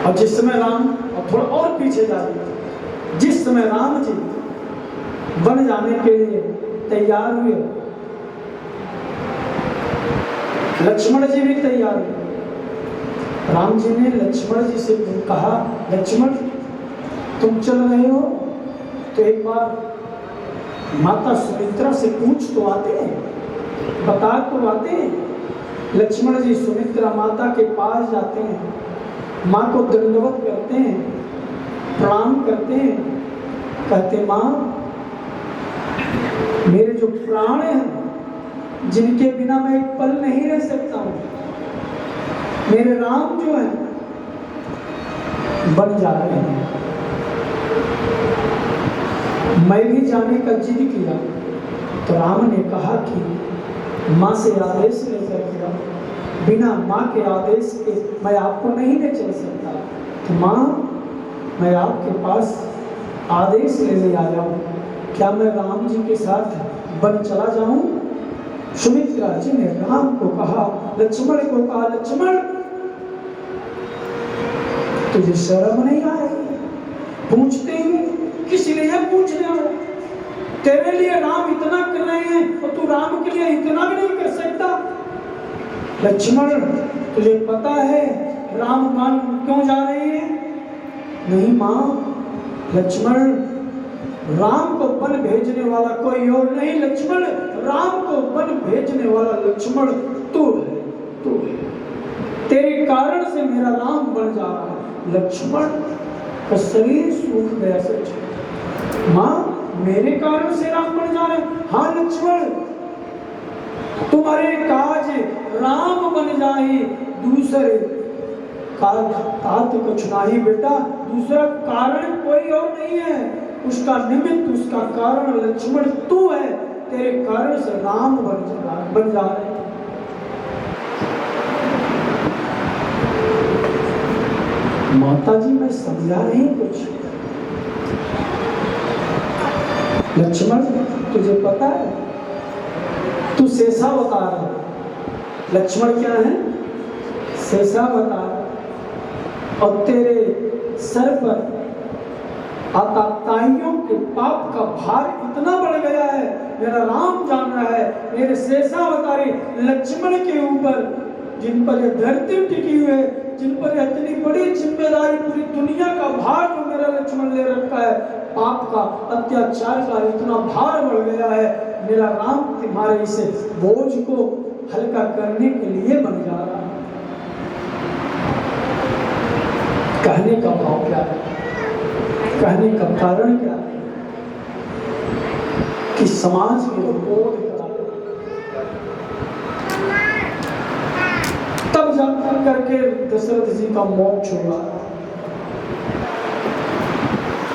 और जिस समय राम, और थोड़ा और पीछे जाइए, जिस समय राम जी वन जाने के लिए तैयार हुए, लक्ष्मण जी भी तैयार हुए। राम जी ने लक्ष्मण जी से कहा, लक्ष्मण तुम चल रहे हो तो एक बार माता सुमित्रा से पूछ तो आते हैं, बता तो आते हैं। लक्ष्मण जी सुमित्रा माता के पास जाते हैं, माँ को दंडवत करते हैं, प्रणाम करते हैं, कहते माँ, मेरे जो प्राण हैं, जिनके बिना मैं एक पल नहीं रह सकता हूँ, मेरे राम जो हैं बन जा रहे हैं। मैं भी जाने का जिद किया तो राम ने कहा कि माँ से आदेश लेकर किया, बिना माँ के आदेश के मैं आपको नहीं ले चल सकता। तो माँ, मैं आपके पास आदेश लेने आया हूँ, क्या मैं राम जी के साथ वन चला जाऊं? सुमित्रा जी ने राम को कहा, लक्ष्मण को कहा, लक्ष्मण तुझे शर्म नहीं आएगी? पूछते ही किस लिए पूछ रहे हो? तेरे लिए राम इतना कर रहे हैं और तू राम के लिए इतना भी नहीं कर सकता? लक्ष्मण, तुझे पता है राम वन क्यों जा रहे हैं? नहीं माँ, लक्ष्मण, राम को वन भेजने वाला कोई और नहीं लक्ष्मण, राम को वन भेजने वाला लक्ष्मण तू है, तू है। तेरे कारण से मेरा राम बन जा रहा है। लक्ष्मण का शरीर सूख गया। सच माँ, मेरे कारण से राम बन जा रहे? हाँ लक्ष्मण, तुम्हारे काज राम बन जाए, दूसरे काज तात कुछ नहीं बेटा। दूसरा कारण कोई और नहीं है, उसका निमित्त, उसका कारण लक्ष्मण तू है। तेरे कारण से राम बन जा रहे। माता जी मैं समझा नहीं कुछ। लक्ष्मण, तुझे पता है तू शेषावतार है। लक्ष्मण क्या है? शेषावतार। और तेरे सर पर आताताइयों के पाप का भार इतना बढ़ गया है, मेरा राम जान रहा है, मेरे शेषावतारी लक्ष्मण के ऊपर, जिन पर यह धरती टिकी हुई है, जिन पर इतनी बड़ी जिम्मेदारी, पूरी दुनिया का भार जो मेरा लक्ष्मण ले रखा है, पाप का, अत्याचार का इतना भार बढ़ गया है, मेरा राम तुम्हारे इसे बोझ को हल्का करने के लिए बन जा रहा है। कहने का भाव क्या है? कहने का कारण क्या है? कि समाज में बोध करा, तब जाकर करके दशरथ जी का मोक्ष हुआ।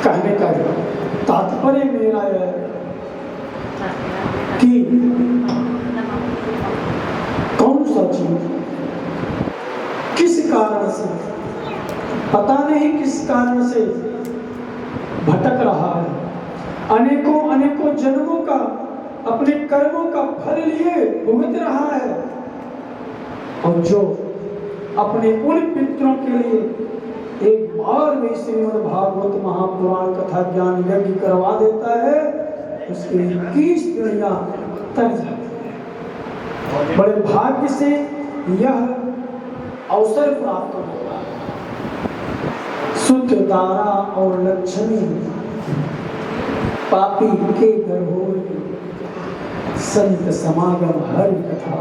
कहने का तात्पर्य मेरा है कि कौन सा चीज किस कारण से पता नहीं किस कारण से भटक रहा है, अनेकों अनेकों जन्मों का अपने कर्मों का फल लिए भुगत रहा है, और जो अपने उन पितरों के लिए एक बार में श्रीमद् भागवत महापुराण कथा ज्ञान यज्ञ करवा देता है, उसके 21 पीढ़ियां तर जाती। बड़े भाग्य से यह अवसर प्राप्त होता है। सुत दारा और लक्ष्मी पापी के घर हो, संत समागम हरि कथा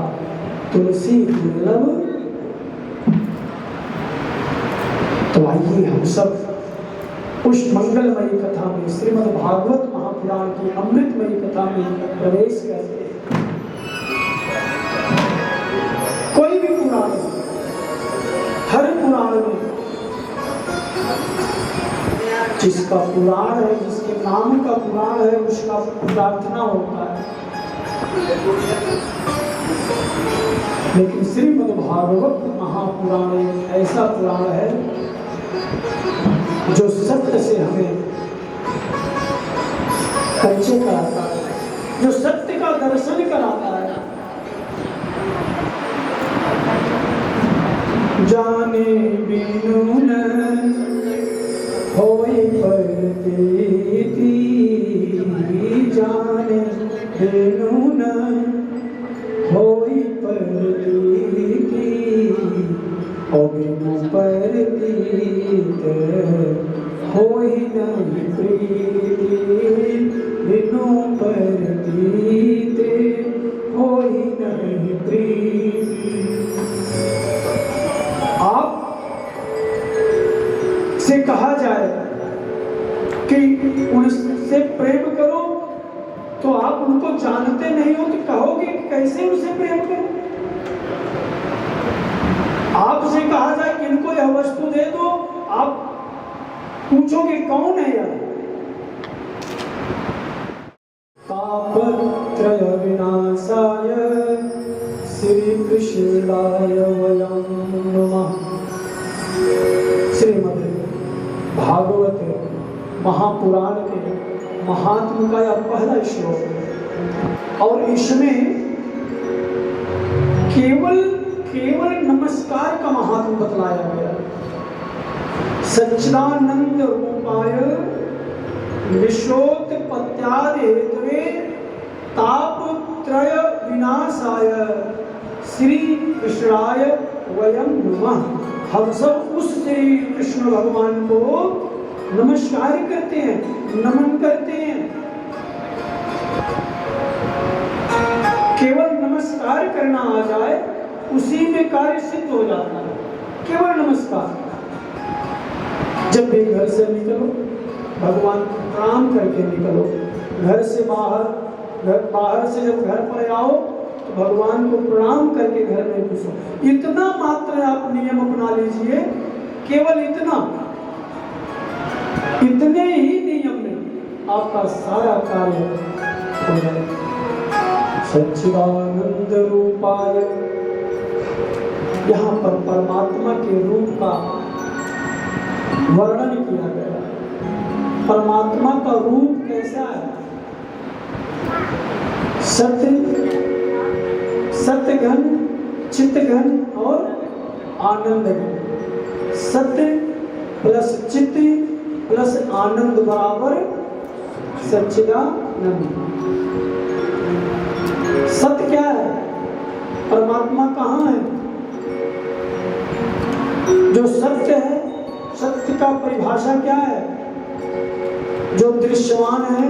तुलसी दुर्लभ। तो आइए हम सब उस मंगलमयी कथा में, श्रीमद् भागवत महापुराण की अमृतमयी कथा में प्रवेश करते हैं। कोई भी पुराण, हर पुराण में जिसका पुराण है, जिसके नाम का पुराण है, उसका प्रार्थना होता है। लेकिन श्रीमद् भागवत महापुराण एक ऐसा पुराण है जो सत्य से हमें परिचय कराता है, जो सत्य का दर्शन कराता है। जाने बिनु न होई परतीति, जाने बिनु न होई परतीति, बिनु परतीत होई नहीं प्रीति, बिनु परतीत होई नहीं प्रीति। आप से कहा जाए कि उनसे प्रेम करो, तो आप उनको जानते नहीं हो, तो कहोगे कि कैसे उनसे प्रेम करो। आपसे कहा जाए कि इनको यह वस्तु दे दो, आप पूछोगे कौन है यह। तापत्रय विनाशाय श्री कृष्णाय वयं नमः। श्रीमद् भागवत महापुराण के महात्म का यह पहला श्लोक है, और इसमें केवल नमस्कार का महात्म बतलाया गया। सच्चिदानंद रूपाय विश्वोत्पत्त्यादि हेतवे तापत्रय विनाशाय श्री कृष्णाय वयं नमः। हम सब उस श्री कृष्ण भगवान को नमस्कार करते हैं, नमन करते हैं। केवल नमस्कार करना आ जाए, उसी में कार्य सिद्ध हो जाता है। केवल नमस्कार। जब भी घर से निकलो, भगवान को प्रणाम करके निकलो। घर से बाहर से जब घर पर आओ, तो भगवान को प्रणाम करके घर में घुसो। इतना मात्र आप नियम अपना लीजिए, केवल इतना, इतने ही नियम में आपका सारा कार्य हो जाएगा। सच्चिदानंद रूपाय, यहाँ पर परमात्मा के रूप का वर्णन किया गया। परमात्मा का रूप कैसा है? सत्य घन, चित्त घन और आनंद घन। सत्य प्लस चित्त प्लस आनंद बराबर सच्चिदानंद। सत्य क्या है? परमात्मा कहाँ है? जो सत्य है, सत्य का परिभाषा क्या है? जो दृश्यमान है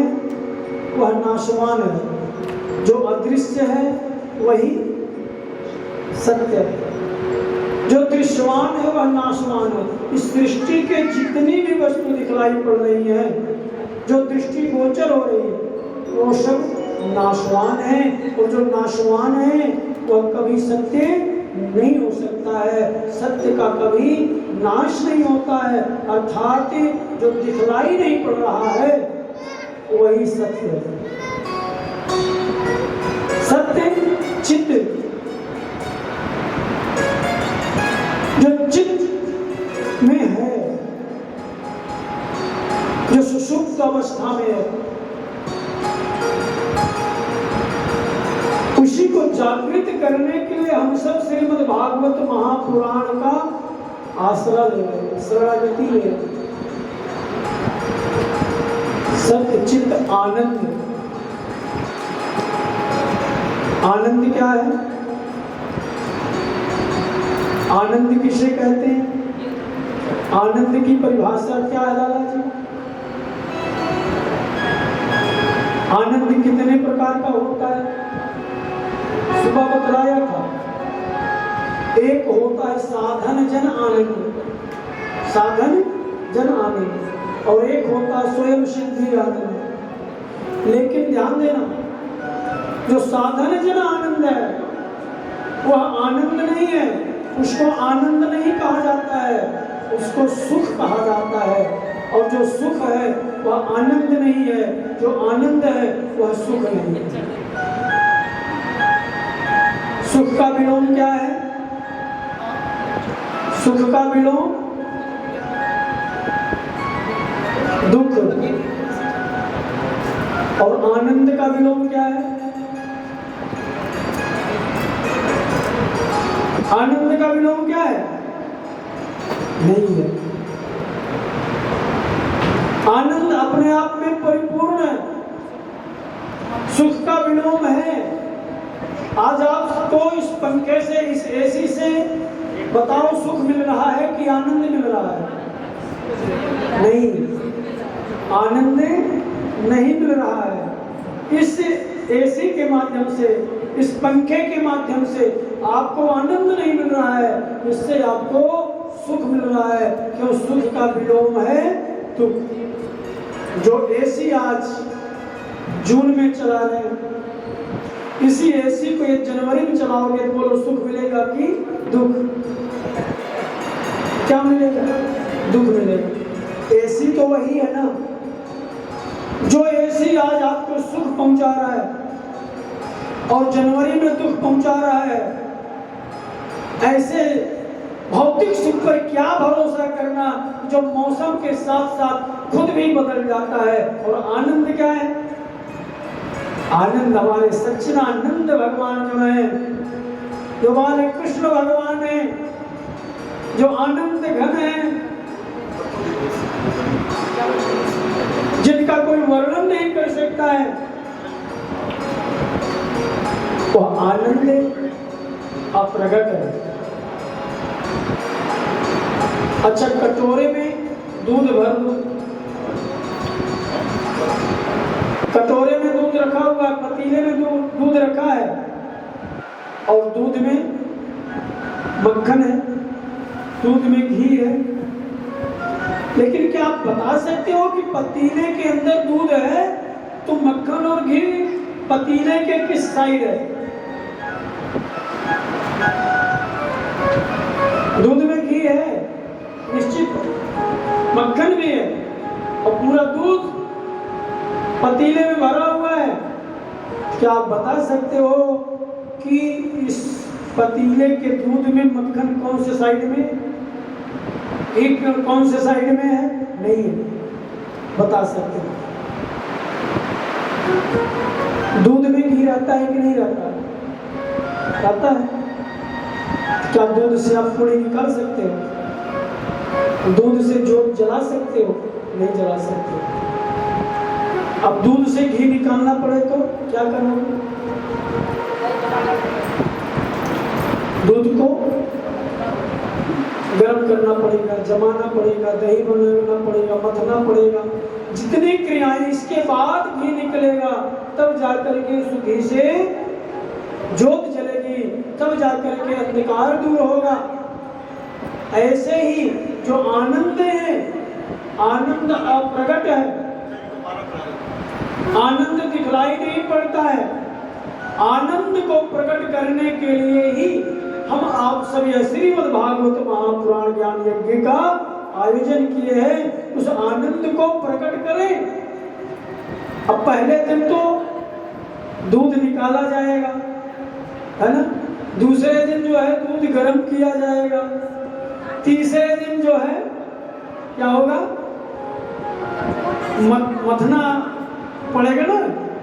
वह नाशवान है, जो अदृश्य है वही सत्य है। जो दृश्यमान है वह नाशवान है। इस सृष्टि के जितनी भी वस्तु दिखलाई पड़ रही है, जो दृष्टि गोचर हो रही है, वो सब नाशवान है, और जो नाशवान है वह कभी सत्य नहीं हो सकता है। सत्य का कभी नाश नहीं होता है। अर्थात जो दिखलाई नहीं पड़ रहा है वही सत्य है। सत्य चित्त, जो चित्त में है अवस्था में है, उसी को जागृत करने के लिए हम सब श्रीमद् भागवत महापुराण का आसरा ले रहे हैं, शरणागति ले रहे हैं। सत्य चित्त आनंद, आनंद क्या है? आनंद किसे कहते हैं? आनंद की परिभाषा क्या है लाला जी? आनंद कितने प्रकार का होता है? सुबह बतलाया था। एक होता है साधन जन आनंद, साधन जन आनंद, और एक होता है स्वयं सिद्धि आनंद। लेकिन ध्यान देना, जो साधन जन आनंद है वह आनंद नहीं है, उसको आनंद नहीं कहा जाता है, उसको सुख कहा जाता है। और जो सुख है वह आनंद नहीं है, जो आनंद है वह सुख नहीं है। सुख का विलोम क्या है? सुख का विलोम दुख, और आनंद का विलोम क्या है? आनंद का विलोम क्या है? नहीं है। आनंद अपने आप में परिपूर्ण है, सुख का विलोम है। आज आपको इस पंखे से, इस एसी से बताओ सुख मिल रहा है कि आनंद मिल रहा है? नहीं, आनंद नहीं मिल रहा है। इस एसी के माध्यम से, इस पंखे के माध्यम से आपको आनंद नहीं मिल रहा है, इससे आपको सुख मिल रहा है। क्यों? सुख का विलोम है दुख। जो एसी आज जून में चला रहे हैं, इसी एसी को ये जनवरी में चलाओगे तो बोलो सुख मिलेगा कि दुख? क्या मिलेगा? दुख मिलेगा। एसी तो वही है ना, जो एसी आज आपको सुख पहुंचा रहा है और जनवरी में दुख पहुंचा रहा है। ऐसे भौतिक सुख पर क्या भरोसा करना जो मौसम के साथ साथ खुद भी बदल जाता है। और आनंद क्या है? आनंद हमारे सच्चिदानंद भगवान जो है, जो हमारे कृष्ण भगवान है, जो आनंद घन है, जिनका कोई वर्णन नहीं कर सकता है, वो आनंद अप्रगट है। अच्छा, कटोरे में दूध भर दो, कटोरे में दूध रखा हुआ, पतीले में दूध रखा है, और दूध में मक्खन है, दूध में घी है। लेकिन क्या आप बता सकते हो कि पतीले के अंदर दूध है तो मक्खन और घी पतीले के किस साइड है? दूध में घी है निश्चित, मक्खन भी है, और पूरा दूध पतीले में भरा हुआ है। क्या आप बता सकते हो कि इस पतीले के दूध में मक्खन कौन से साइड में, एक कौन से साइड में है? नहीं है, बता सकते हो। दूध में घी रहता है कि नहीं रहता? रहता है। क्या दूध से आप पूड़ी निकाल सकते हो? दूध से जोत जला सकते हो? नहीं जला सकते। अब दूध से घी निकालना पड़े तो क्या करोगे? दूध को गर्म करना पड़ेगा, जमाना पड़ेगा, दही बनाना पड़ेगा, मथना पड़ेगा, जितनी क्रियाएं, इसके बाद घी निकलेगा, तब जाकर के उस घी से ज्योत जलेगी, तब जाकर के अंधकार दूर होगा। ऐसे ही जो आनंद है, आनंद अप्रगट है, आनंद दिखलाई नहीं पड़ता है। आनंद को प्रकट करने के लिए ही हम आप सभी श्रीमद् भागवत महापुराण ज्ञान यज्ञ का आयोजन किए हैं। उस आनंद को प्रकट करें। अब पहले दिन तो दूध निकाला जाएगा, है ना? दूसरे दिन जो है दूध गर्म किया जाएगा। तीसरे दिन जो है क्या होगा? मथना पड़ेगा ना,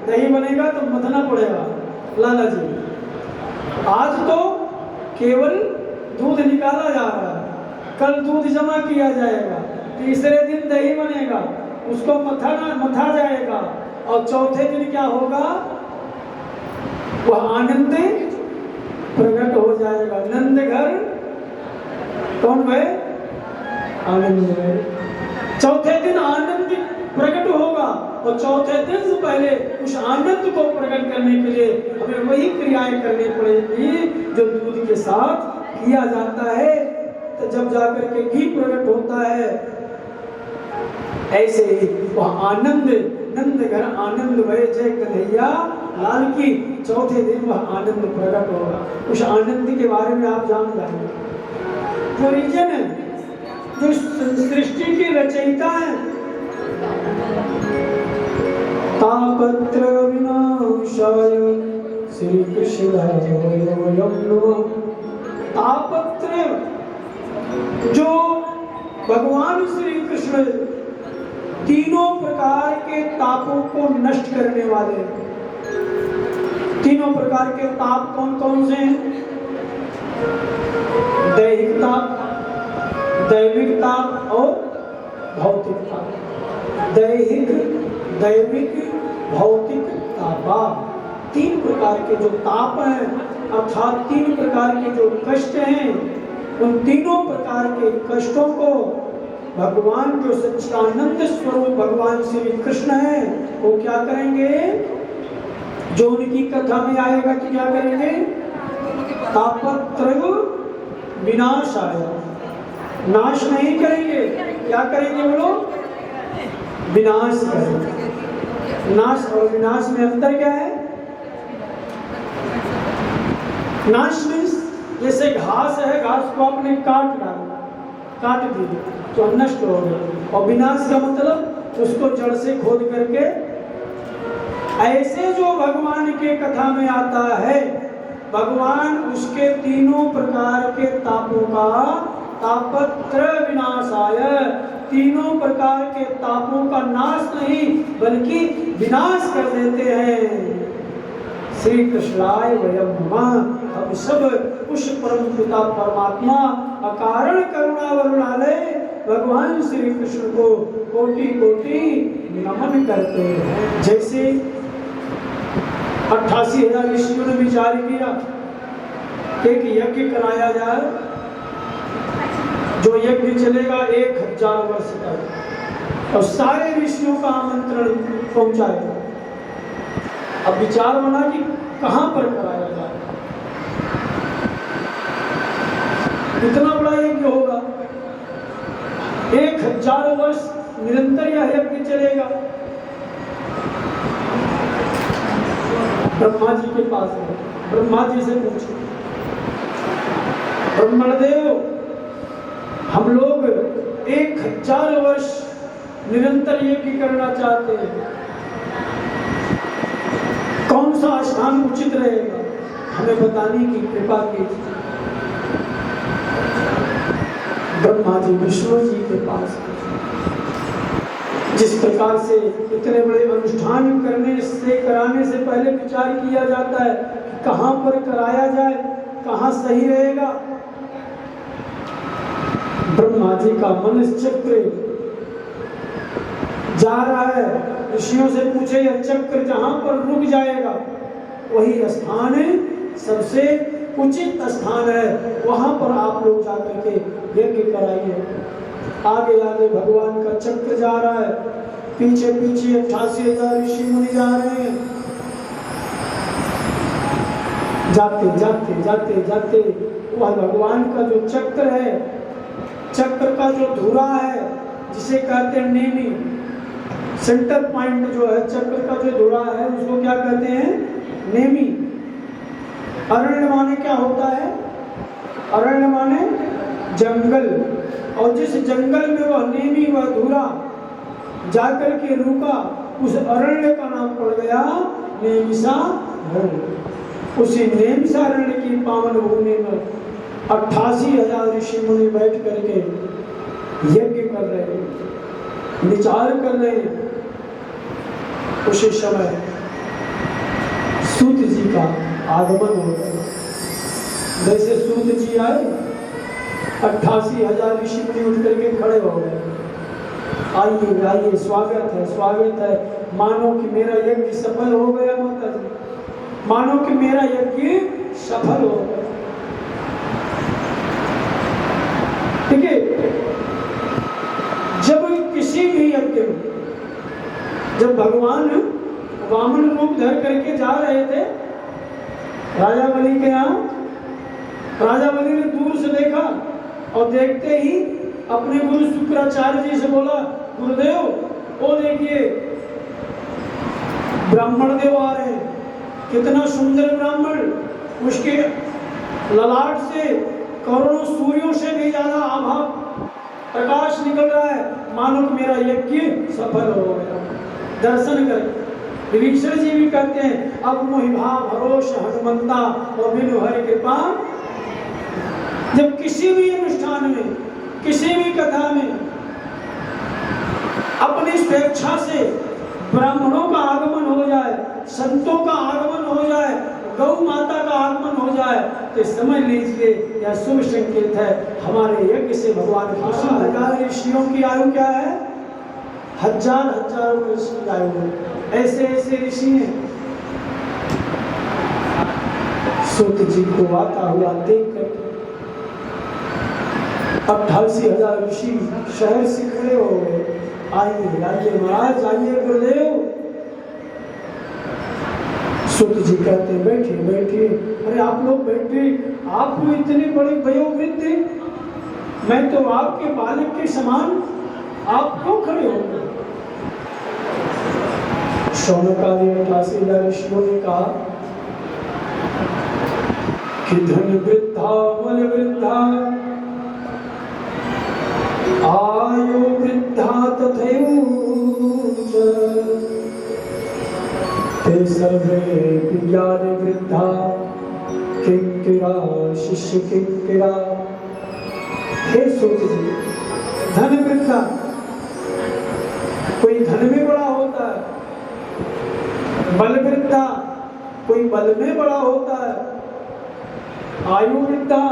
दही बनेगा तो मथना पड़ेगा लाला जी। आज तो केवल दूध निकाला जा रहा है, कल दूध जमा किया जाएगा, तीसरे दिन दही बनेगा, उसको मथा जाएगा, और चौथे दिन क्या होगा, वह आनंद प्रकट हो जाएगा। नंद घर कौन गए? आनंद गए। चौथे दिन आनंद प्रकट होगा, और चौथे दिन से पहले उस आनंद को प्रकट करने के लिए हमें वही क्रियाएं करनी पड़ेगी जो दूध के साथ किया जाता है, तो जब जाकर के घी प्रकट होता है। ऐसे ही वह आनंद, नंद घर आनंद भय जय कन्हैया लाल की, चौथे दिन वह आनंद प्रकट होगा। उस आनंद के बारे में आप जान जाएंगे। जो रीजन है, जो सृष्टि की रचयिता है, तापत्र विनाशाय श्री कृष्णाय वयं नमः। तापत्र जो भगवान श्री कृष्ण तीनों प्रकार के तापों को नष्ट करने वाले। तीनों प्रकार के ताप कौन कौन से हैं? दैहिक ताप, दैविक ताप और भौतिक ताप। दैहिक, दैविक, भौतिक तापा, तीन प्रकार के जो ताप हैं, अर्थात तीन प्रकार के जो कष्ट हैं, उन तीनों प्रकार के कष्टों को भगवान जो सच्चिदानंद स्वरूप भगवान श्री कृष्ण है, वो क्या करेंगे? जो उनकी कथा में आएगा कि क्या करेंगे? तापत्रय विनाशाय, नाश नहीं करेंगे, क्या करेंगे वो लोग? विनाश करेंगे। नाश और विनाश में अंतर क्या है? नाश में जैसे घास है, घास को आपने काट डाला, काट दिया तो नष्ट हो गया, और विनाश का मतलब उसको जड़ से खोद करके। ऐसे जो भगवान के कथा में आता है, भगवान उसके तीनों प्रकार के तापों का तापत्र विनाशाय, तीनों प्रकार के तापों का नाश नहीं बल्कि विनाश कर देते हैं। श्री कृष्णाय वयं नमः। हम सब उस परम पिता परमात्मा अकारण करुणा वरुणालय भगवान श्री कृष्ण को कोटि कोटि नमन करते हैं। जैसे 88,000 ऋषियों ने विचार किया एक यज्ञ कराया जाए, जो यज्ञ चलेगा 1000 वर्ष तक, और सारे ऋषियों का आमंत्रण पहुंचाएगा। अब विचार बना कि कहां पर कराया जाए, इतना बड़ा यज्ञ होगा, 1000 वर्ष निरंतर यह यज्ञ चलेगा। ब्रह्मा जी के पास है, ब्रह्मा जी से पूछे, ब्रह्मदेव हम लोग 1000 वर्ष निरंतर यज्ञ करना चाहते हैं, कौन सा स्थान उचित रहेगा, हमें बताने की कृपा कीजिए। ब्रह्मा जी विष्णु जी के पास, जिस प्रकार से इतने बड़े अनुष्ठान कराने से पहले विचार किया जाता है कि कहां पर कराया जाए, कहां सही रहेगा। ब्रह्मा जी का मन चक्र जा रहा है, ऋषियों से पूछे यह चक्र जहां पर रुक जाएगा वही स्थान सबसे उचित स्थान है, वहां पर आप लोग जाकर के यज्ञ कराइए। आगे आगे भगवान का चक्र जा रहा है, पीछे पीछे 88,000 ऋषि मुनि जा रहे हैं। जाते जाते जाते जाते वह भगवान का जो चक्र है, चक्र का जो धुरा है, जिसे कहते हैं नेमी, सेंटर पॉइंट जो है चक्र का जो धुरा है, उसको क्या कहते हैं? नेमी। अरण्य माने क्या होता है? अरण्य माने जंगल, और जिस जंगल में वह नेमी, वह धुरा जाकर के रुका, उस अरण्य का नाम पड़ गया नेमिषा अरण्य। उसी नेमिषा अरण्य की पावन भूमि में 88,000 ऋषि मुनि बैठ करके यज्ञ कर रहे हैं, विचार कर रहे हैं उसी समय सूत जी का आगमन हो गया। जैसे सूत जी आए 88,000 ऋषि मुनि उठ करके खड़े हो गए। आइए आइए, स्वागत है स्वागत है। मानो कि मेरा यज्ञ सफल हो गया माता जी, मानो कि मेरा यज्ञ सफल हो गया। ठीक है, जब किसी भी यज्ञ में जब भगवान वामन रूप धर करके जा रहे थे राजा बलि के यहाँ, राजा बलि ने दूर से देखा और देखते ही अपने गुरु शुक्राचार्य जी से बोला, गुरुदेव वो देखिए ब्राह्मण देव आ रहे हैं, कितना सुंदर ब्राह्मण, उसके ललाट से करोड़ों सूर्यों से भी ज्यादा आभा प्रकाश निकल रहा है, मानो कि मेरा यज्ञ सफल हो गया। दर्शन कर विभीषण जी भी कहते हैं, अब मोहिभा भरोस हनुमंता और बिनु हरि कृपा। जब किसी भी अनुष्ठान में, किसी भी कथा में अपनी स्वेच्छा से ब्राह्मणों का आगमन हो जाए, संतों का आगमन हो जाए, गौ माता का आगमन हो जाए, तो समझ लीजिए यह शुभ संकेत है। हमारे यज्ञ से भगवान खुश हैं। हजार ऋषियों की आयु क्या है? हजार हजारों वर्ष की आयु है। ऐसे ऐसे ऋषि हैं। सूत जी को आता हुआ देख कर 88,000 ऋषि शहर से खड़े हो गए। आइए आइए महाराज, आइए गुरुदेव। सूत जी कहते बैठिए बैठिए। अरे आप लोग बैठे, आप लोग इतने बड़े वयोवृद्ध, मैं तो आपके बालक के समान, आप क्यों खड़े हो गए? शौनकादि 88,000 ऋषियों ने कहा कि धन वृद्धा बल वृद्धा आयु वृद्धा तथैव ते सर्वे विज्ञान वृद्धा किंकिरा शिष्य किंकिरा। हे सूत जी, धन वृद्धा, कोई धन में बड़ा होता है, बल वृद्धा कोई बल में बड़ा होता है, आयु वृद्धा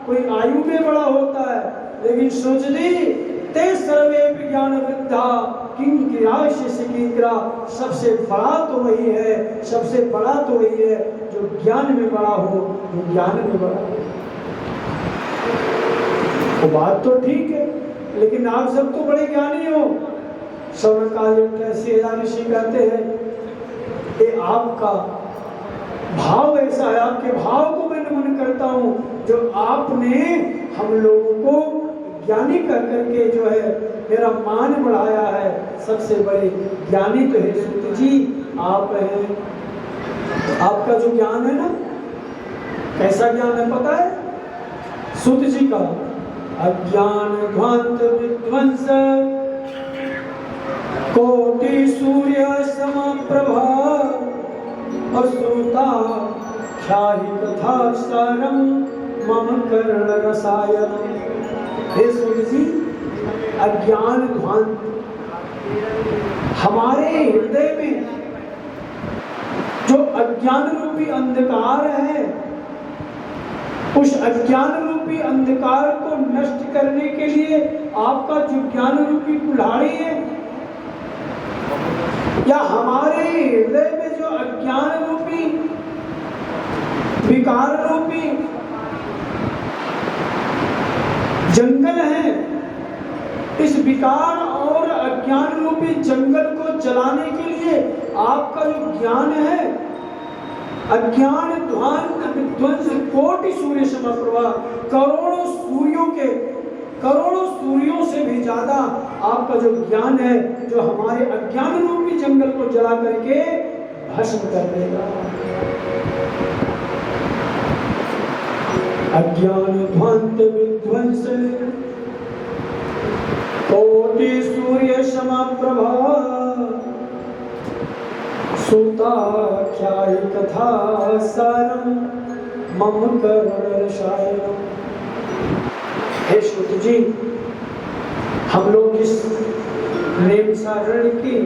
कोई आयु में बड़ा होता है, लेकिन सोच ली ते सर्वे विज्ञान वृद्धा किंकिरा शिष्य किंकिरा। सबसे बड़ा तो वही है, सबसे बड़ा तो वही है जो ज्ञान में बड़ा हो, जो ज्ञान में बड़ा हो। वो बात तो ठीक है, लेकिन आप सब तो बड़े ज्ञानी हो। शौनकादि 88,000 ऋषि कहते हैं ये आपका भाव ऐसा है, आपके भाव को मैं नमन करता हूँ जो आपने हम लोगों को ज्ञानी कर करके जो है मेरा मान बढ़ाया है। सबसे बड़े ज्ञानी तो है सूत जी आप हैं। आपका जो ज्ञान है ना, कैसा ज्ञान है पता है? सूत जी का अज्ञान ध्वांत विध्वंस कोटि सूर्य समप्रभा अश्रुता ख्याहि कथा सारम मम कर्ण रसायन। हे सूत जी, अज्ञान ध्वांत, हमारे हृदय में जो अज्ञान रूपी अंधकार है, उस अज्ञान रूपी अंधकार को नष्ट करने के लिए आपका जो ज्ञान रूपी कुल्हाड़ी है, या हमारे हृदय में जो अज्ञान रूपी विकार रूपी जंगल है, इस विकार और अज्ञान रूपी जंगल को जलाने के लिए आपका जो ज्ञान है, अज्ञान ध्वांत विध्वंस कोटि सूर्य समप्रभा, करोड़ों सूर्यों से भी ज्यादा आपका जो ज्ञान है, जो हमारे अज्ञान रूपी जंगल को जला करके भस्म कर देगा। अज्ञान ध्वांत विध्वंस कोटि सूर्य समप्रभा सुता ख्याहि कथा सारम मम करुण रसायन। हे सूत जी, हम लोग इस रेमसारण के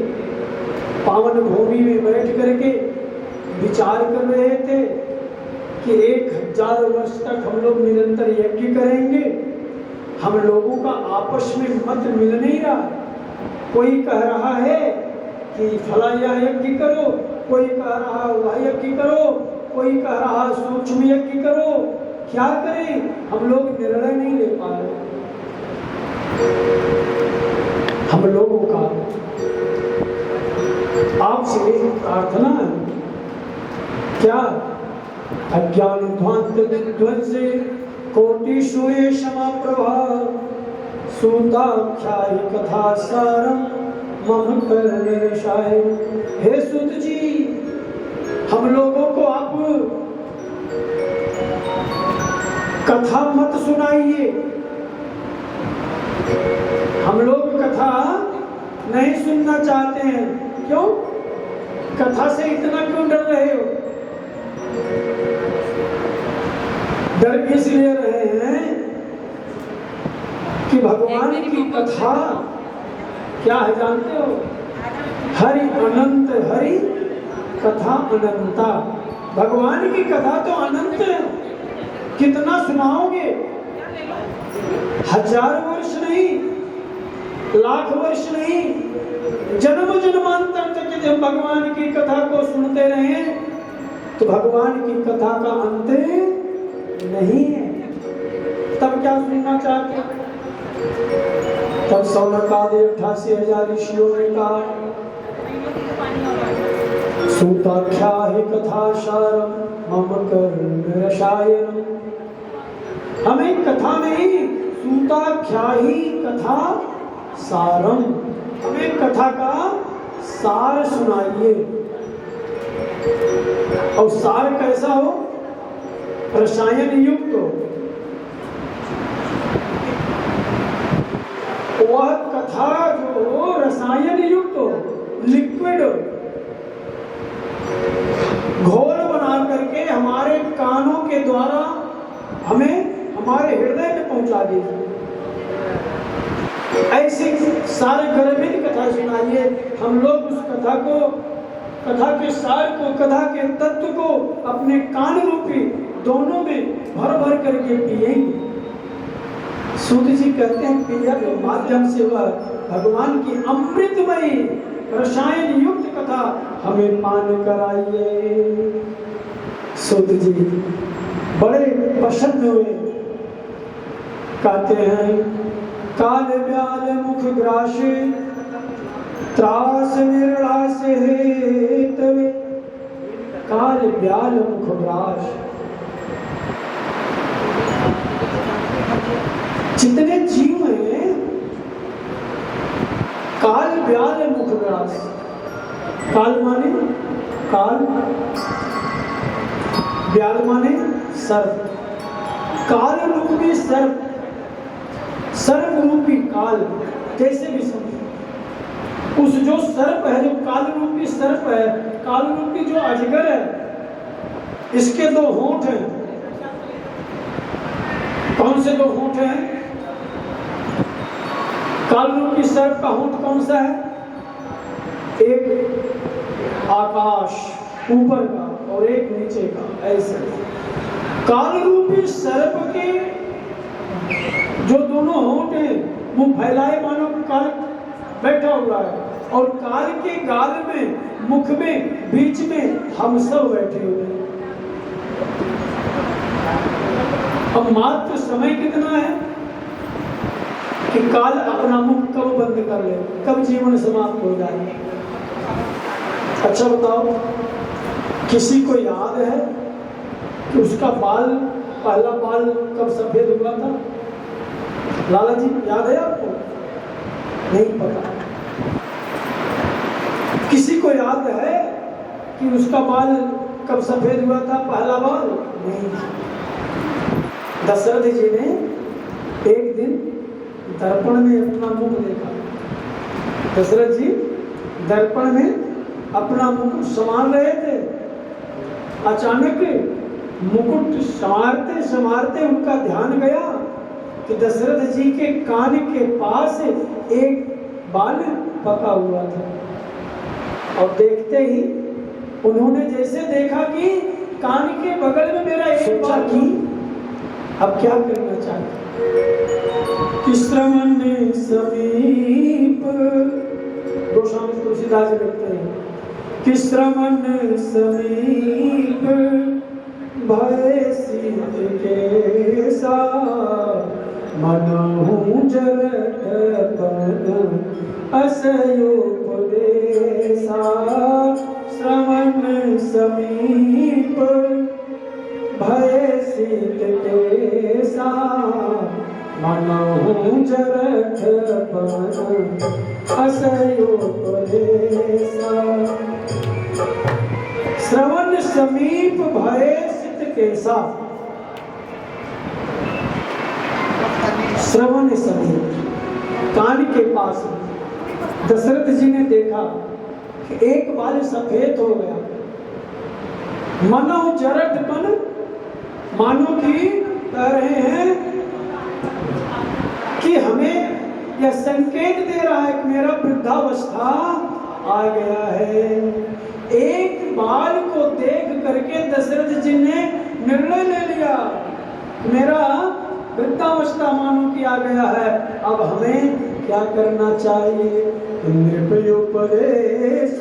पावन भूमि में बैठ करके विचार कर रहे थे कि 1000 वर्ष तक हम लोग निरंतर यज्ञ करेंगे। हम लोगों का आपस में मत मिल नहीं रहा। कोई कह रहा है कि फला यह यज्ञ करो, कोई कह रहा वह यज्ञ करो, कोई कह रहा सूक्ष्म यज्ञ करो। क्या करें, हम लोग निर्णय नहीं ले पा रहे। हम लोगों का आपसे प्रार्थना है, क्या अज्ञान ध्वांत विध्वंसे कोटि सूर्य क्षमा प्रभा सूताख्यायि कथा सारम मम करनिर्शाय। हे सूत जी, हम लोगों को आप कथा मत सुनाइए। हम लोग कथा नहीं सुनना चाहते हैं। क्यों? कथा से इतना क्यों डर रहे हो? डर इसलिए रहे हैं कि भगवान की कथा क्या है जानते हो? हरि अनंत, हरि कथा अनंता। भगवान की कथा तो अनंत है। कितना सुनाओगे? 1000 वर्ष नहीं, लाख वर्ष नहीं, जन्म जन्मांतर तक जब भगवान की कथा को सुनते रहे तो भगवान की कथा का अंत नहीं है। तब क्या सुनना चाहते? तब सौनकादि 88,000 ऋषियों ने कहा सूताख्याहि कथा सारम मम करनिर्शायनम। हमें कथा नहीं, सूताख्याहि कथा सारम, हमें कथा का सार सुनाइए। और सार कैसा हो? रसायन युक्त हो। वह कथा जो रसायन युक्त हो, लिक्विड हो, घोल बना करके हमारे कानों के द्वारा हमें हमारे हृदय में पहुंचा देगी। ऐसी सारे गर्भित कथा सुनाइए। हम लोग उस कथा को, कथा के सार को, कथा के तत्व को अपने कान रूपी दोनों में भर भर करके पिएंगे। सूत जी कहते हैं क्रिया के माध्यम से वह भगवान की अमृतमयी रसायन युक्त कथा हमें पान कराइए। सूत जी बड़े प्रसन्न हुए, कहते हैं काल व्याल मुख ग्रासे त्रास निर्लास हेतवे। काल व्याल मुख ग्रास, जितने जीव हैं काल व्याल मुख ग्रास। काल माने काल, व्याल माने सर्प। काल रूपी सर्प, सर्प रूपी काल, कैसे भी समझो। उस जो सर्प है, जो काल रूपी सर्प है, काल रूपी जो अजगर है, इसके 2 होंठ हैं। कौन से 2 होंठ हैं? काल रूपी सर्प का होंठ कौन सा है? एक आकाश ऊपर का और एक नीचे का, ऐसे। काल रूपी सर्प के जो दोनों होंठ हैं, मुंह फैलाए मानो काल बैठा हुआ है, और काल के गाल में, मुख में, बीच में हम सब बैठे हुए हैं। अब मात्र समय कितना है कि काल अपना मुख कब बंद कर ले, कब जीवन समाप्त हो जाए। अच्छा बताओ, किसी को याद है कि उसका बाल, पहला बाल कब सफेद हुआ था? लाला जी याद है आपको? नहीं पता। किसी को याद है कि उसका बाल कब सफेद हुआ था, पहला बाल? नहीं। दशरथ जी ने एक दिन दर्पण में अपना मुख देखा। दशरथ जी दर्पण में अपना मुकुट संवार रहे थे। अचानक मुकुट संवारते संवारते उनका ध्यान गया कि दशरथ जी के कान के पास एक बाल पका हुआ था। और देखते ही उन्होंने जैसे देखा कि कान के बगल में मेरा एक सोचा कि अब क्या करना चाहिए कि श्रवण समीप, गोस्वामी तुलसीदास लिखते हैं कि श्रवण समीप भय शीत केसा मनहु जरत पन असयोपदेशा। श्रवण समीप भय शीत केसा मनहु जरत पन असयोपदेशा। श्रवण समीप भय शीत केसा, श्रवण समीप कान के पास दशरथ जी ने देखा कि एक बाल सफेद हो गया, मनो जरटपन, मानो कि कह रहे हैं कि हमें यह संकेत दे रहा है कि मेरा वृद्धावस्था आ गया है। एक बाल को देख करके दशरथ जी ने निर्णय ले लिया, मेरा वृद्धावस्था मानो कि आ गया है, अब हमें क्या करना चाहिए। नृपयोपदेश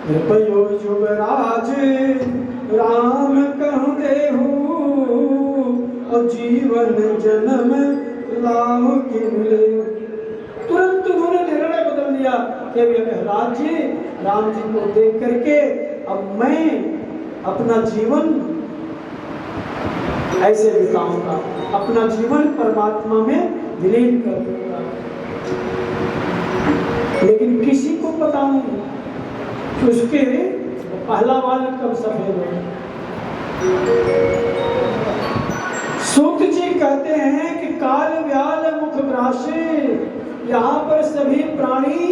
नृपयो युवराज राम कहूँ देहु और जीवन जन्म लाभ के मिले। तुरंत उन्होंने निर्णय बदल दिया कि राज्य राम जी को देख करके अब मैं अपना जीवन ऐसे बिताऊंगा, अपना जीवन परमात्मा में विलीन कर दूंगा। लेकिन किसी को पता नहीं कि उसके पहला बाल कब सफेद हो। सूत जी कहते हैं कि काल व्याल मुख ग्रासे, यहाँ पर सभी प्राणी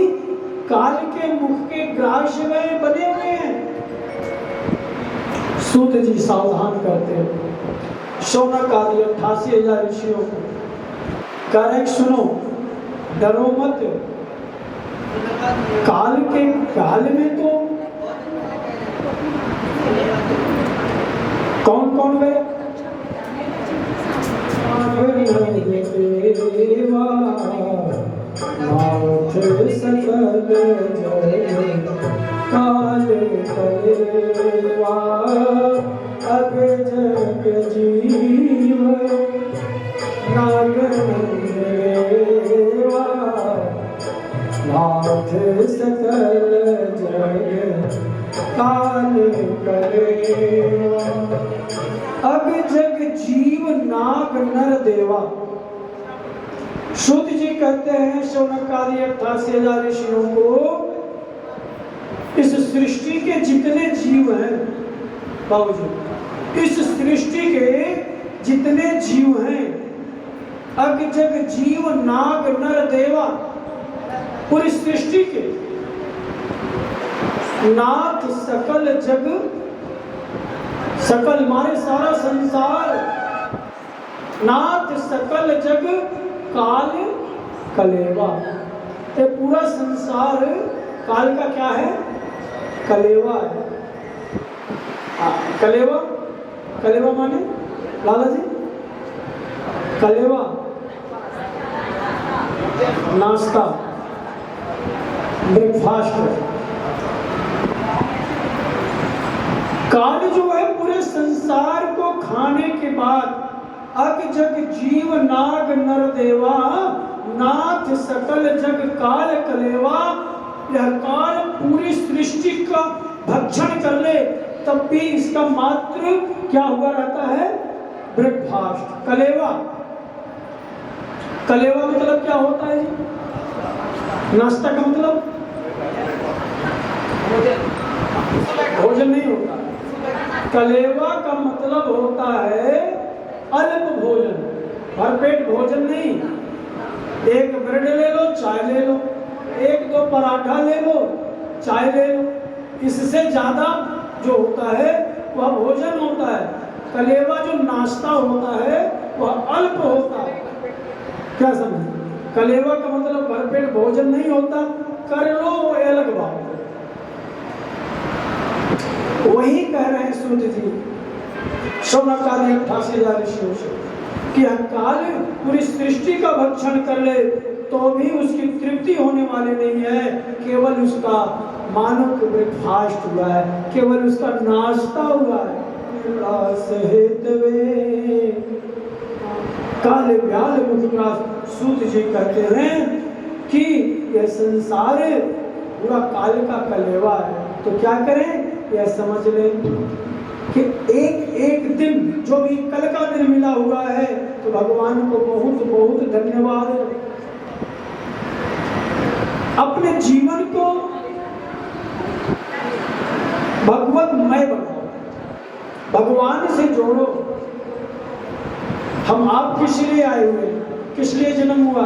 काल के मुख के ग्रास में बने हुए हैं। सूत जी सावधान करते हैं शौनक आदि 88,000 ऋषियों को, कह रहे सुनो डरो मत, काल में तो कौन कौन गए, काल कलेवा अब जग जीव नागेवा नाथ सकल जग काल कलेवा। अब जग जीव नाग नर देवा। सूत जी कहते हैं शौनक आदि 88,000 ऋषियों को, इस सृष्टि के जितने जीव हैं बाबूजी, इस सृष्टि के जितने जीव हैं, अग जग जीव नाग नर देवा, पूरी सृष्टि के नाथ सकल जग, सकल मारे सारा संसार, नाथ सकल जग काल कलेवा। ये पूरा संसार काल का क्या है, कलेवा है। कलेवा, कलेवा माने लाला जी, कलेवा नाश्ता, ब्रेकफास्ट। काल जो है पूरे संसार को खाने के बाद अग जग जीव नाग नर देवा नाथ सकल जग काल कलेवा। यह काल पूरी सृष्टि का भक्षण कर ले तब भी इसका मात्र क्या हुआ रहता है, ब्रेकफास्ट। कलेवा, कलेवा मतलब क्या होता है जी, नाश्ता का मतलब भोजन नहीं होता। कलेवा का मतलब होता है अल्प भोजन, भरपेट भोजन नहीं। एक ब्रेड ले लो, चाय ले लो, एक दो पराठा ले लो, चाय ले लो, इससे ज्यादा जो होता है वह भोजन होता है। कलेवा जो नाश्ता होता है वह अल्प होता है। क्या समझे, कलेवा का मतलब भरपेट भोजन नहीं होता। कर लो वो अलग बात, 88,000 ऋषियों से कि काल पूरी सृष्टि का भक्षण कर ले तो भी उसकी तृप्ति होने वाली नहीं है। केवल उसका मानो कि ब्रेकफास्ट हुआ है, केवल उसका नाश्ता हुआ है। काले ब्याल मुद्रा सूत जी कहते हैं कि यह संसार पूरा काल का कलेवा है। तो क्या करें, यह समझ लें कि एक एक दिन जो भी कल का दिन मिला हुआ है तो भगवान को बहुत बहुत धन्यवाद। अपने जीवन को भगवतमय बनाओ, भगवान से जोड़ो। हम आप किस लिए आए हुए, किस लिए जन्म हुआ?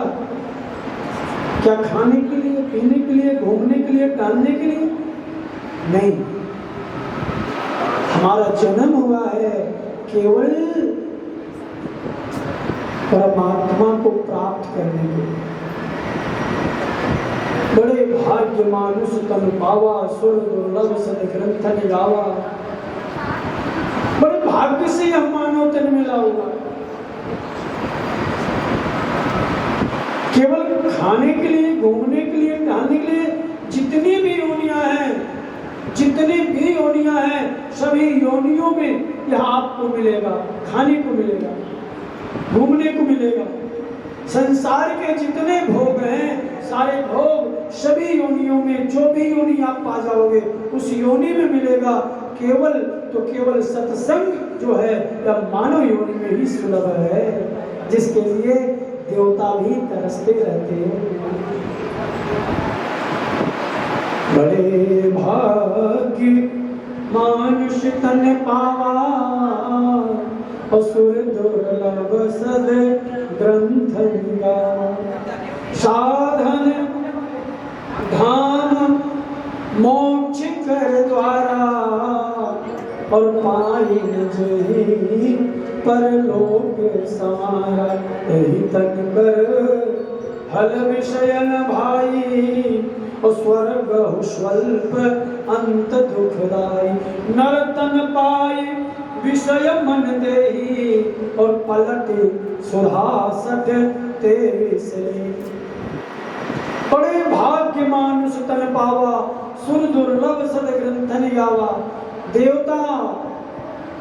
क्या खाने के लिए, पीने के लिए, घूमने के लिए, टहलने के लिए? नहीं, हमारा जन्म हुआ है केवल परमात्मा को प्राप्त करने के लिए। बड़े भाग्य मानुष तन पावा, सुर दुर्लभ सद ग्रंथ गावा। बड़े भाग्य से यह मानव तन मिला हुआ। केवल खाने के लिए, घूमने के लिए, टहलने के लिए जितनी भी योनियां हैं, जितनी भी योनियां हैं, सभी योनियों में यह आपको मिलेगा। खाने को मिलेगा, घूमने को मिलेगा। संसार के जितने भोग हैं, सारे भोग सभी योनियों में, जो भी योनि आप पा जाओगे उस योनि में मिलेगा। केवल तो केवल सत्संग जो है यह मानव योनि में ही सुलभ है, जिसके लिए देवता भी तरसते रहते हैं। बड़े भाग्य मानुष तन पावा, असुर दुर्लभ सद ग्रंथ गावा। साधन धाम मोक्ष कर द्वारा, और पाई निज परलोक समारा। यही तन कर फल विषयन भाई, और स्वर्ग स्वल्प अंत दुखदाई। नर तन पाई विषय मन देही, और पलटे सुधासठ ते विषय। बड़े भाग्य मानुष तन पावा, सुर दुर्लभ सद ग्रंथन गावा। देवता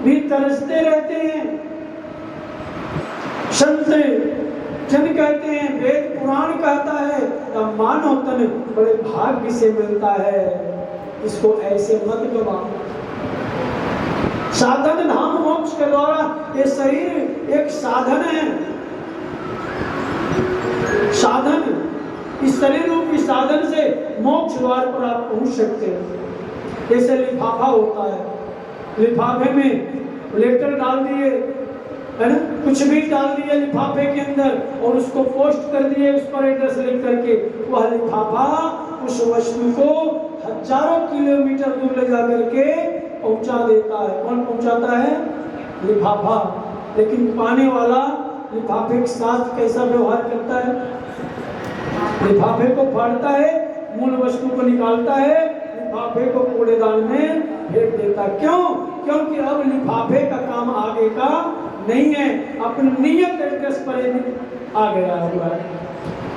भी तरसते रहते हैं, संत जन कहते हैं, वेद पुराण कहता है, तब मानव तन बड़े भाग्य से मिलता है। इसको ऐसे मत गवाओ। साधन धाम मोक्ष के द्वारा ये शरीर एक साधन है। साधन, इस शरीर रूपी साधन से मोक्ष द्वार पर आप पहुंच सकते हैं। जैसे लिफाफा होता है, लिफाफे में लेटर डाल दिए, है ना, कुछ भी डाल दिए लिफाफे के अंदर और उसको पोस्ट कर दिए, उस पर एड्रेस लिख करके। वह लिफाफा उस वस्तु को हजारों किलोमीटर दूर ले जा करके पहुंचा देता है। कौन पहुंचाता है? लिफाफा। लेकिन पाने वाला लिफाफे के साथ कैसा व्यवहार करता है? लिफाफे को फाड़ता है, मूल वस्तु को निकालता है, लिफाफे को कूड़ेदान में फेंक देता है। क्यों? क्योंकि अब लिफाफे का काम आगे का नहीं है, अपनी नियत एड्रेस पर आ गया हुआ है।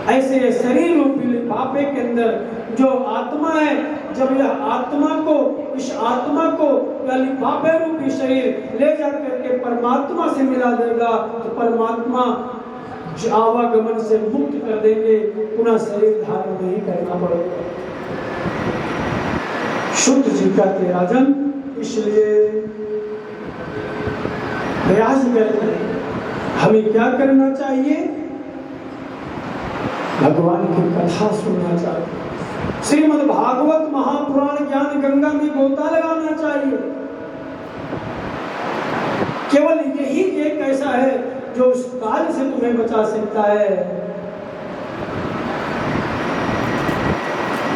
ऐसे शरीर रूपी लिफाफे के अंदर जो आत्मा है, जब यह आत्मा को, इस आत्मा को या लिफाफे रूपी शरीर ले जाकर के परमात्मा से मिला देगा तो परमात्मा आवागमन से मुक्त कर देंगे, पुनः शरीर धारण नहीं करना पड़ेगा। शुद्ध जी का राजन, इसलिए प्रयास करें। हमें क्या करना चाहिए? भगवान की कथा सुनना चाहिए। श्रीमद् भागवत महापुराण ज्ञान गंगा में गोता लगाना चाहिए। केवल यही एक ऐसा है जो उस काल से तुम्हें बचा सकता है।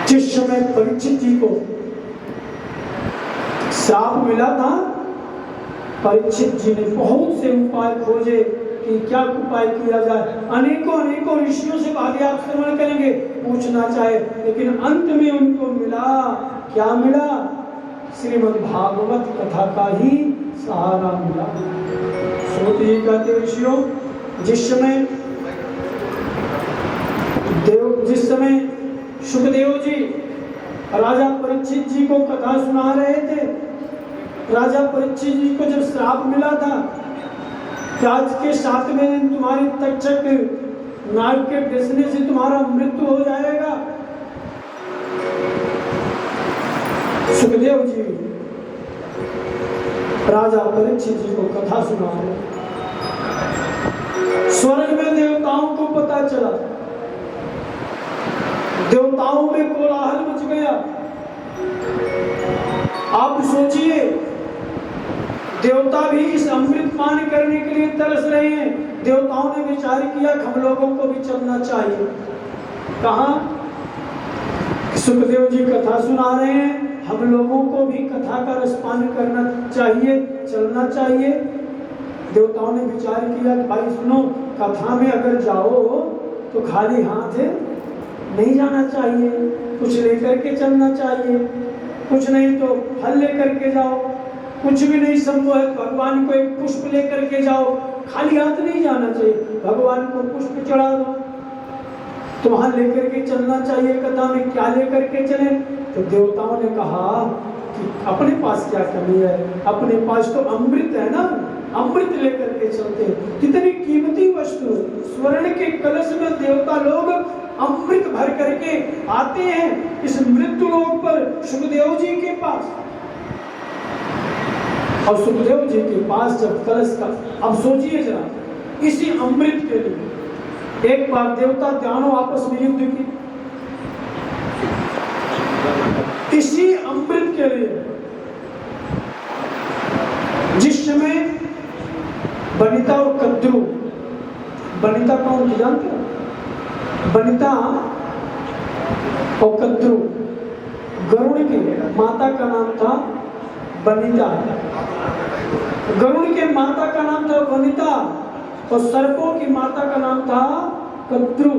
जिस समय परीक्षित जी को श्राप मिला था, परीक्षित जी ने बहुत से उपाय खोजे कि क्या उपाय किया जाए। अनेकों अनेकों ऋषियों से आगे आप श्रवण करेंगे, पूछना चाहे, लेकिन अंत में उनको मिला, क्या मिला? श्रीमद् भागवत कथा का ही सहारा मिला। सूत जी कहते ऋषियों, जिस समय सुखदेव जी राजा परीक्षित जी को कथा सुना रहे थे, राजा परीक्षित जी को जब श्राप मिला था कि आज के 7वें दिन तुम्हारी तक्षक नाग के डसने से तुम्हारा मृत्यु हो जाएगा, सुखदेव जी राजा परीक्षित जी को कथा सुना रहे। स्वर्ग में देवताओं को पता चला, देवताओं में कोलाहल मच गया। आप सोचिए, देवता भी इस अमृत पान करने के लिए तरस रहे हैं। देवताओं ने विचार किया हम लोगों को भी चलना चाहिए। कहा? सुखदेव जी कथा सुना रहे हैं, हम लोगों को भी कथा का रसपान करना चाहिए, चलना चाहिए। देवताओं ने विचार किया कि भाई सुनो, कथा में अगर जाओ तो खाली हाथ नहीं जाना चाहिए, कुछ लेकर के चलना चाहिए, कुछ नहीं तो फल लेकर के जाओ, कुछ भी नहीं संभव है भगवान को एक पुष्प लेकर के जाओ, खाली हाथ नहीं जाना चाहिए, भगवान को पुष्प चढ़ा दो, तो वहां लेकर के चलना चाहिए। कथा में क्या लेकर के चले? तो देवताओं ने कहा कि अपने पास क्या कमी है, अपने पास तो अमृत है ना, अमृत लेकर के चलते हैं। कितनी कीमती वस्तु, स्वर्ण के कलश में देवता लोग अमृत भर करके आते हैं इस मृत्यु लोक पर सुखदेव जी के पास। और सुखदेव जी के पास जब कलश का, अब सोचिए जरा, इसी अमृत के लिए एक बार देवता दानव आपस में युद्ध की, इसी अमृत के लिए। जिस समय बनिता और कद्रू, बनिता कौन जानते हो? बनिता और कद्रू, गरुड़ की माता का नाम था बनिता, गरुड़ के माता का नाम था बनिता और सर्पों की माता का नाम था कद्रू।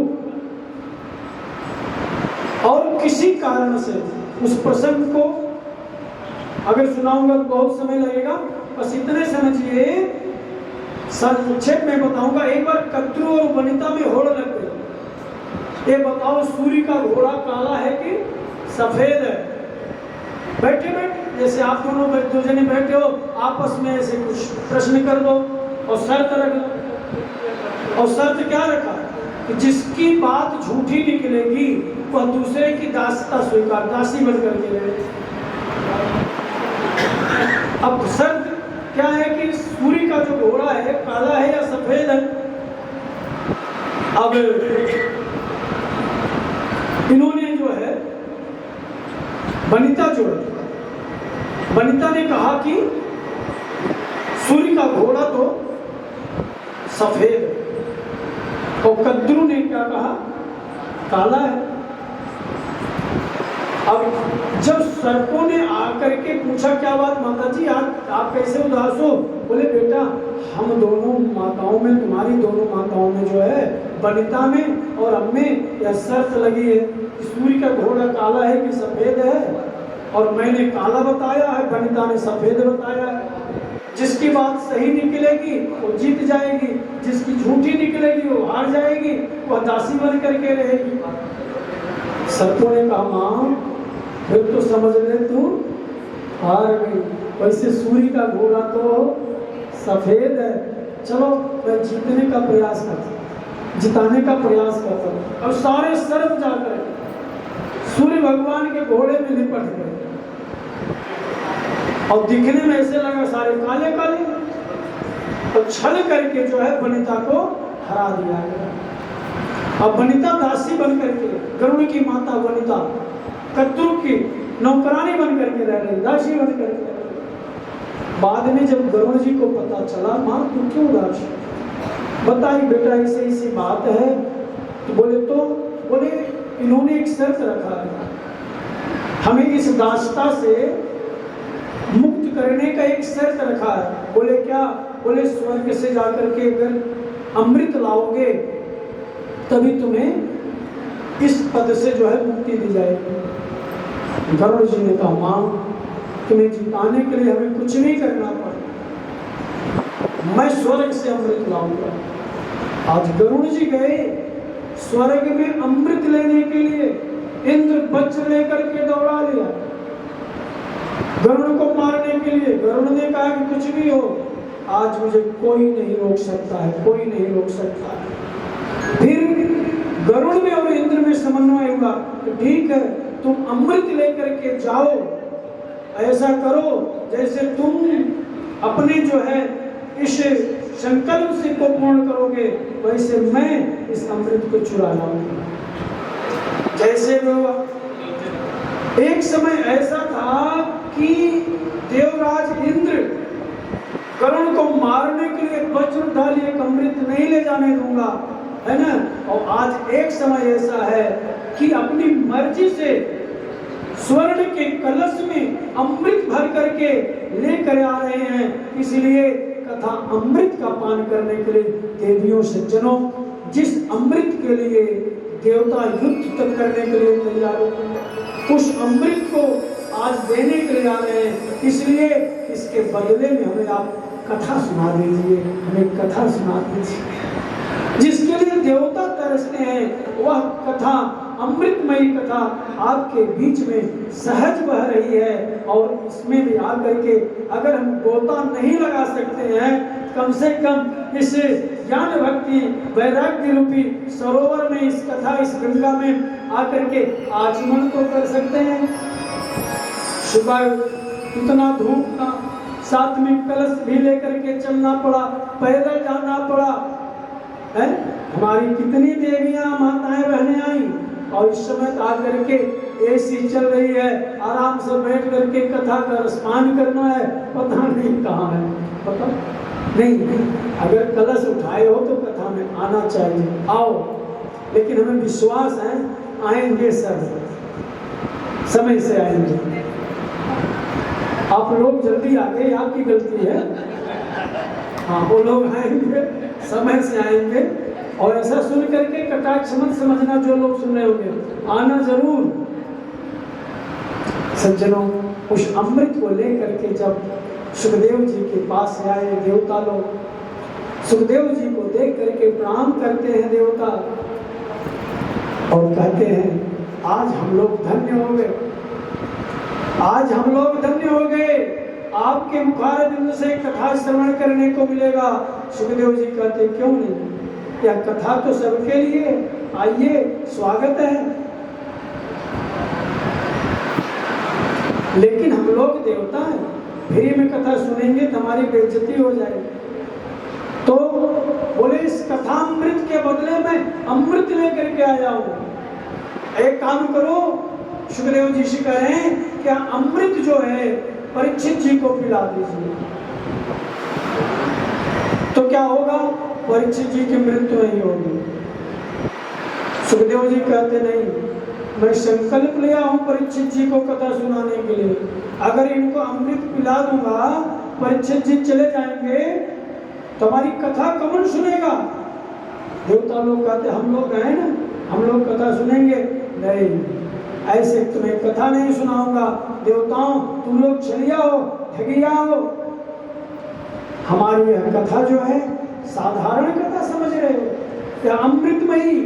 और किसी कारण से उस प्रसंग को अगर सुनाऊंगा तो बहुत समय लगेगा, बस इतने समझिए, संक्षेप में बताऊंगा। एक बार कद्रू और वनिता में होड़ लग गई। ये बताओ, सूर्य का घोड़ा काला है कि सफेद है? बैठे बैठे जैसे आप दोनों दो जने बैठे हो, आपस में ऐसे कुछ प्रश्न कर दो और शर्त रख दो। और शर्त क्या रखा कि जिसकी बात झूठी निकलेगी वह दूसरे की दासता स्वीकार, दासी बन करके रहे। अब शर्त क्या है कि सूर्य का जो घोड़ा है काला है या सफेद है? अब इन्होंने जो है बनिता जो है, बनिता ने कहा कि सूर्य का घोड़ा तो सफेद है, और कद्रू ने क्या कहा? काला है। अब जब सर्पों ने आकर के पूछा क्या बात माता जी, आप कैसे उदास हो? बोले बेटा, हम दोनों माताओं में, तुम्हारी दोनों माताओं में जो है बनिता में और हम में यह शर्त लगी है कि सूर्य का घोड़ा काला है कि सफेद है, और मैंने काला बताया है, बनिता ने सफेद बताया है। जिसकी बात सही निकलेगी वो जीत जाएगी, जिसकी झूठी निकलेगी वो हार जाएगी, वह दासी बन करके रहेगी। सर्पों ने कहा माँ फिर तो समझ ले तू हार गई, वैसे सूर्य का घोड़ा तो सफेद है, चलो मैं जीतने का प्रयास करता हूँ, जिताने का प्रयास करता हूँ। अब सारे सर्प जाकर सूर्य भगवान के घोड़े में लिपट गए और दिखने में ऐसे लगा सारे काले काले, और छल करके जो है बनिता को हरा दिया गया। अब बनिता दासी बन करके, गरुड़ की माता बनिता कद्रू की नौकरानी बन करके रह रही, दासी बन करके। बाद में जब गरुड़ जी को पता चला, माँ तू क्यों उदास बताई बेटा ऐसे ऐसी बात है, तो बोले इन्होंने एक शर्त रखा है, हमें इस दासता से मुक्त करने का एक शर्त रखा है। बोले क्या? बोले स्वर्ग से जाकर के अगर अमृत लाओगे तभी तुम्हें इस पद से जो है मुक्ति दी जाएगी। गरुड़ जी ने कहा मां, तुम्हें जिताने के लिए हमें कुछ नहीं करना पड़ा, मैं स्वर्ग से अमृत लाऊंगा। आज गरुड़ जी गए स्वर्ग में अमृत लेने के लिए, इंद्र वज्र लेकर के दौड़ा लिया गरुड़ को मारने के लिए। गरुड़ ने कहा कि कुछ भी हो, आज मुझे कोई नहीं रोक सकता है, कोई नहीं रोक सकता है। फिर गरुड़ में और इंद्र में समन्वय हुआ कि ठीक है, तुम अमृत लेकर के जाओ, ऐसा करो जैसे तुम अपने जो है इस संकल्प से को पूर्ण करोगे, वैसे मैं इस अमृत को चुरा लाऊंगा। जैसे वो एक समय ऐसा था कि देवराज इंद्र गरुड़ को मारने के लिए वज्र उठा लिए, अमृत नहीं ले जाने दूंगा, है ना। और आज एक समय ऐसा है कि अपनी मर्जी से स्वर्ण के कलश में अमृत भर करके लेकर आ रहे हैं। इसलिए कथा अमृत का पान करने के लिए देवियों सज्जनों, जिस अमृत के लिए देवता युद्ध तक करने के लिए तैयार हो, उस अमृत को आज देने के लिए आ रहे हैं। इसलिए इसके बदले में हमें आप कथा सुना दीजिए, हमें कथा सुना दीजिए। जिसके लिए देवता तरसते हैं वह कथा, अमृतमयी कथा आपके बीच में सहज बह रही है। और इसमें भी आकर के अगर हम गोता नहीं लगा सकते हैं, कम से कम इस ज्ञान भक्ति वैराग्य रूपी सरोवर में, इस कथा, इस गंगा में आकर के आचमन तो कर सकते हैं। सुबह इतना धूप था, साथ में कलश भी लेकर के चलना पड़ा, पैदल जाना पड़ा है। हमारी कितनी देवियां माताएं बहनें आई और इस समय आकर के एसी चल रही है, आराम से बैठ करके कथा का रसपान करना है, पता नहीं कहाँ है, पता नहीं। अगर कलश उठाए हो तो कथा में आना चाहिए, आओ। लेकिन हमें विश्वास है आएंगे सर, समय से आएंगे। आप लोग जल्दी आ गए, आपकी गलती है। हाँ, वो लोग आएंगे, समय से आएंगे। और ऐसा सुन करके कटाक्ष मत समझना, जो लोग सुन रहे होंगे, आना जरूर। सज्जनों, उस अमृत को लेकर के जब सुखदेव जी के पास से आए देवता लोग, सुखदेव जी को देख करके प्रणाम करते हैं देवता और कहते हैं आज हम लोग धन्य हो गए, आज हम लोग धन्य हो गए, आपके मुखारबिंद से कथा श्रवण करने को मिलेगा। सुखदेव जी कहते क्यों नहीं, यह कथा तो सबके लिए, आइए स्वागत है। लेकिन हम लोग देवता हैं, फ्री में कथा सुनेंगे तो हमारी बेइज्जती हो जाएगी। तो बोले इस कथा अमृत के बदले में अमृत लेकर के आया हूं। एक काम करो, सुखदेव जी से कह रहे हैं क्या अमृत जो है परीक्षित जी को पिला दीजिए, तो क्या होगा, परीक्षित जी की मृत्यु नहीं होगी। सुखदेव जी कहते नहीं, मैं संकल्प लिया हूं परीक्षित जी को कथा सुनाने के लिए, अगर इनको अमृत पिला दूंगा, परीक्षित जी चले जाएंगे तो हमारी कथा कौन सुनेगा। देवता लोग कहते हम लोग गए ना, हम लोग कथा सुनेंगे, नहीं, ऐसे तुम्हें कथा नहीं सुनाऊंगा। देवताओं, तुम लोग चलिए हो, ठगिया हो, हमारी यह कथा जो है साधारण कथा समझ रहे हो, क्या अमृतमयी,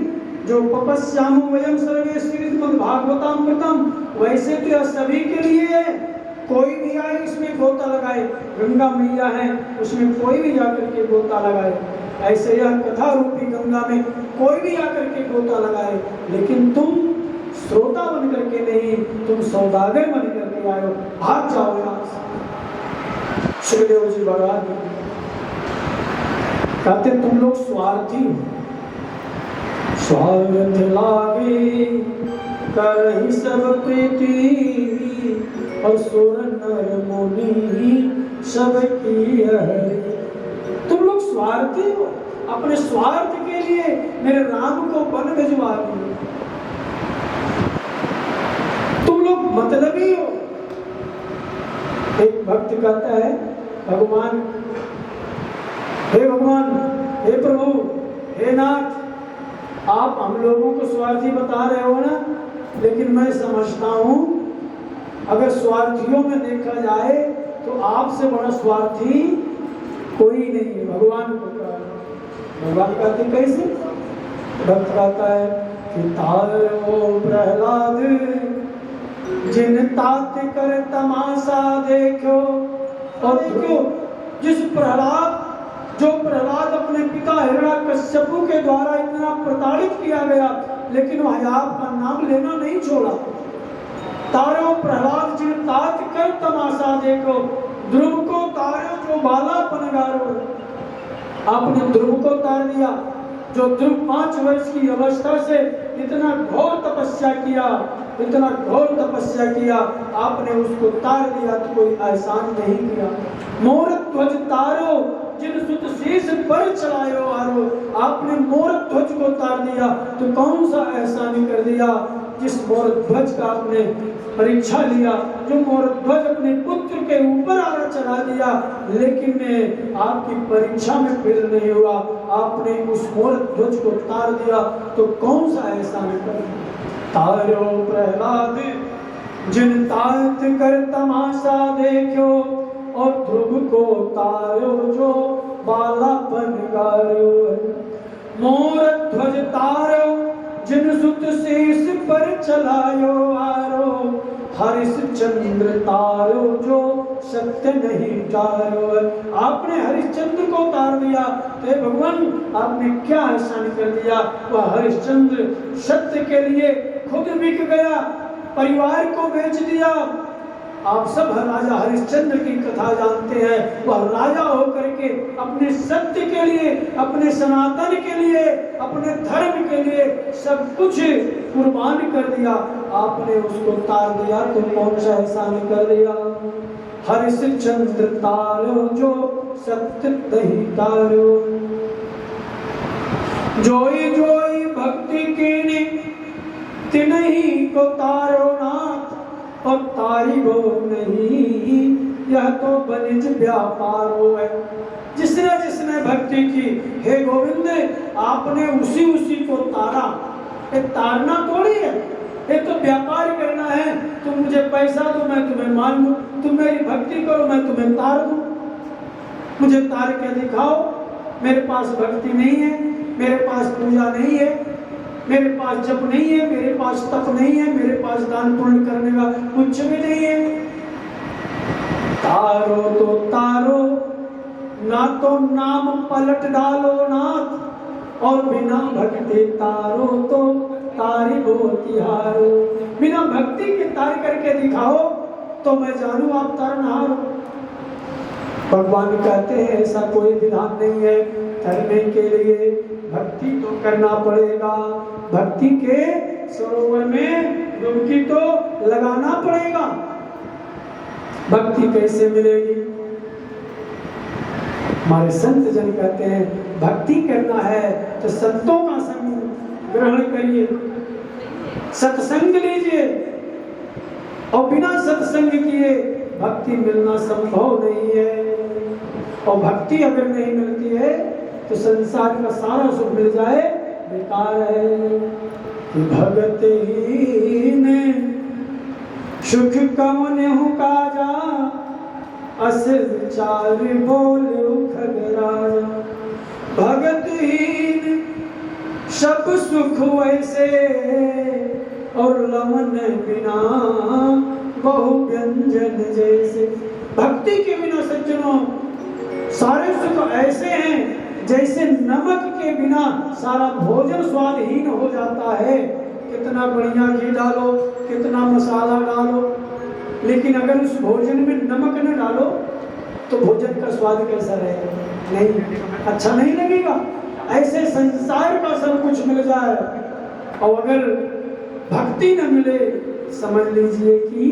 जो पपस्यामो वयम सर्वे श्रीमद् भागवतामृतम, वैसे तो यह सभी के लिए है। कोई भी आए इसमें गोता लगाए, गंगा मैया है उसमें कोई भी जाकर के गोता लगाए, ऐसे यह कथा रूपी गंगा में कोई भी आकर के गोता लगाए। लेकिन तुम श्रोता बन करके नहीं, तुम सौदागर बन करके आए हो, भाग जाओ यहाँ से। सुखदेव जी भगवान कहते तुम लोग स्वार्थी हो, स्वार्थ लागे करहि सब प्रीति, और सुर नर मुनि सब की हरि। तुम लोग स्वार्थी हो, अपने स्वार्थ के लिए मेरे राम को वन भिजवा दिए। तुम लोग मतलबी हो। एक भक्त कहता है भगवान, हे भगवान, हे प्रभु, हे नाथ, आप हम लोगों को स्वार्थी बता रहे हो ना, लेकिन मैं समझता हूं अगर स्वार्थियों में देखा जाए तो आपसे बड़ा स्वार्थी कोई नहीं है, भगवान को कहा। भगवान कहते कैसे? भक्त कहता है कि तारो प्रहलाद जिन तात कर तमाशा देखो। और देखो जिस प्रहलाद, जो प्रहलाद अपने पिता हिरण्यकश्यपु के द्वारा इतना प्रताड़ित किया गया, लेकिन वह आपका नाम लेना नहीं छोड़ा। तारो प्रहलाद जिन तात कर तमाशा देखो, ध्रुव को तारो जो बाला पनगारो। आपने ध्रुव को तार दिया, जो ध्रुव 5 वर्ष की अवस्था से इतना घोर तपस्या किया, इतना घोर तपस्या किया, आपने उसको तार दिया तो कोई एहसान नहीं किया। मोर ध्वज तारो जिन सुत शीश पर चलायो आरो। आपने मोर ध्वज को तार दिया तो कौन सा एहसान कर दिया? जिस मोर ध्वज का आपने परीक्षा लिया, जो मोर ध्वज अपने पुत्र के ऊपर आरा चढ़ा दिया, लेकिन आपकी परीक्षा में फेल नहीं हुआ, आपने उस मोर ध्वज को तार दिया तो कौन सा एहसान कर दिया? तारो प्रहलाद जिन तात कर तमाशा देखो, और ध्रुव को तारो जो बालापन गारो। मोर ध्वज तारो जिन सुत शीश पर चलायो आरो। हरिश्चंद्र तारो जो सत्य नहीं तारो। आपने हरिश्चंद्र को तार दिया तो भगवान आपने क्या एहसान कर दिया? वह हरिश्चंद्र सत्य के लिए खुद बिक गया, परिवार को बेच दिया। आप सब राजा हरिश्चंद्र की कथा जानते हैं। वह राजा होकर के अपने सत्य के लिए, अपने सनातन के लिए, अपने धर्म के लिए सब कुछ कुर्बान कर दिया। आपने उसको तार दिया तो कौन सा एहसान कर दिया? हरिश्चंद्र तारो जो सत्य नहीं तारो। जोई जोई भक्ति कीनी तिन्ही को तारो नाथ, और तारी वो नहीं यह तो बनिज व्यापार हो है। जिसने जिसने भक्ति की, हे गोविंद आपने उसी उसी को तारा। ये तारना थोड़ी है, ये तो व्यापार करना है। तुम मुझे पैसा दो मैं तुम्हें मान लूं, तुम मेरी भक्ति करो मैं तुम्हें तार दूं। मुझे तार के दिखाओ, मेरे पास भक्ति नहीं है, मेरे पास पूजा नहीं है, मेरे पास जप नहीं है, मेरे पास तप नहीं है, मेरे पास दान पुण्य करने का कुछ भी नहीं है। तारो तो तारो, ना तो नाम पलट डालो नाथ, और बिना भक्ति तारो तो तारी वो तिहारो। बिना भक्ति के तार करके दिखाओ तो मैं जानू आप तारनहार हो। भगवान कहते हैं ऐसा कोई विधान नहीं है। करने के लिए भक्ति तो करना पड़ेगा, भक्ति के सरोवर में डुबकी तो लगाना पड़ेगा। भक्ति कैसे मिलेगी? हमारे संत जन कहते हैं भक्ति करना है तो संतों का संग ग्रहण करिए, सत्संग लीजिए, और बिना सत्संग किए भक्ति मिलना संभव नहीं है। और भक्ति अगर नहीं मिलती है तो संसार का सारा सुख मिल जाए बेकार है। कि भगत ही ने सुख कवन हु काजा, अस विचार बोल खगराजा। भगत ही सब सुख वैसे, और लवन बिना बहु व्यंजन जैसे। भक्ति के बिना सज्जनों सारे सुख ऐसे हैं जैसे नमक के बिना सारा भोजन स्वादहीन हो जाता है। कितना बढ़िया घी डालो, कितना मसाला डालो, लेकिन अगर उस भोजन में नमक न डालो तो भोजन का स्वाद कैसा रहेगा? नहीं, अच्छा नहीं लगेगा। ऐसे संसार का सब कुछ मिल जाए और अगर भक्ति न मिले, समझ लीजिए कि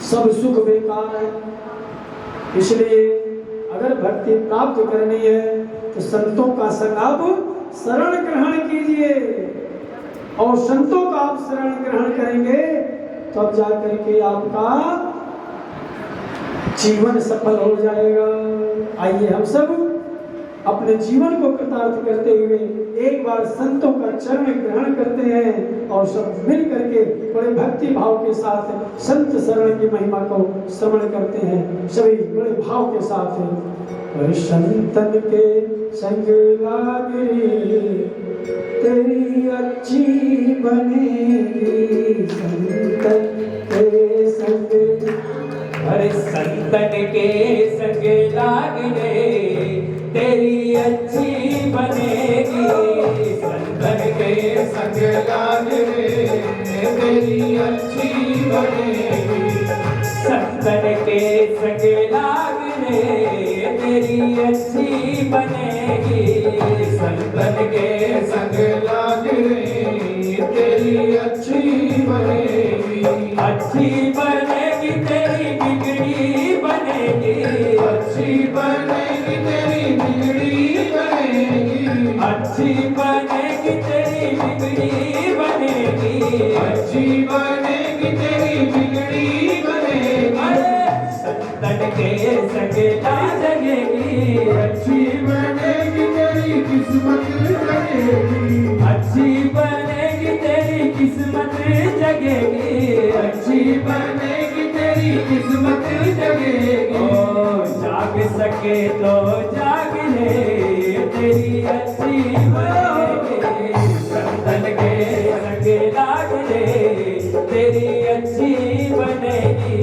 सब सुख बेकार है। इसलिए अगर भक्ति प्राप्त करनी है तो संतों का संग आप शरण ग्रहण कीजिए, और संतों का आप शरण ग्रहण करेंगे तब तो जाकर के आपका जीवन सफल हो जाएगा। आइए हम सब अपने जीवन को कृतार्थ करते हुए एक बार संतों का चरण ग्रहण करते हैं और सब मिल करके बड़े भक्ति भाव के साथ संत शरण की महिमा को श्रवण करते हैं। सभी बड़े भाव के साथ और संतन के संग लागे तेरी अच्छी बनेगी, संतन के संग हर संतन के संग लागने तेरी अच्छी बनेगी, संतन के संग लागने तेरी अच्छी बनेगी, संतन के संग लागने तेरी अच्छी बनेगी, संतन के संग लागने तेरी अच्छी बनेगी, अच्छी बनेगी तेरी बिगड़ी बनेगी, अच्छी बनेगी तेरी बिगड़ी बनेगी, अच्छी बनेगी तेरी बिगड़ी बनेगी, अच्छी बनेगी तेरी बिगड़ी बनेगी, अरे संतन के संग ला जगेगी, अच्छी बनेगी तेरी किस्मत जगेगी, अच्छी बनेगी तेरी किस्मत जगेगी, अच्छी बनेगी तेरी किस्मत जगेगी, ओ जाग सके तो जाग ले तेरी अच्छी बनेगी, संतन के संग लाग ले तेरी अच्छी बनेगी,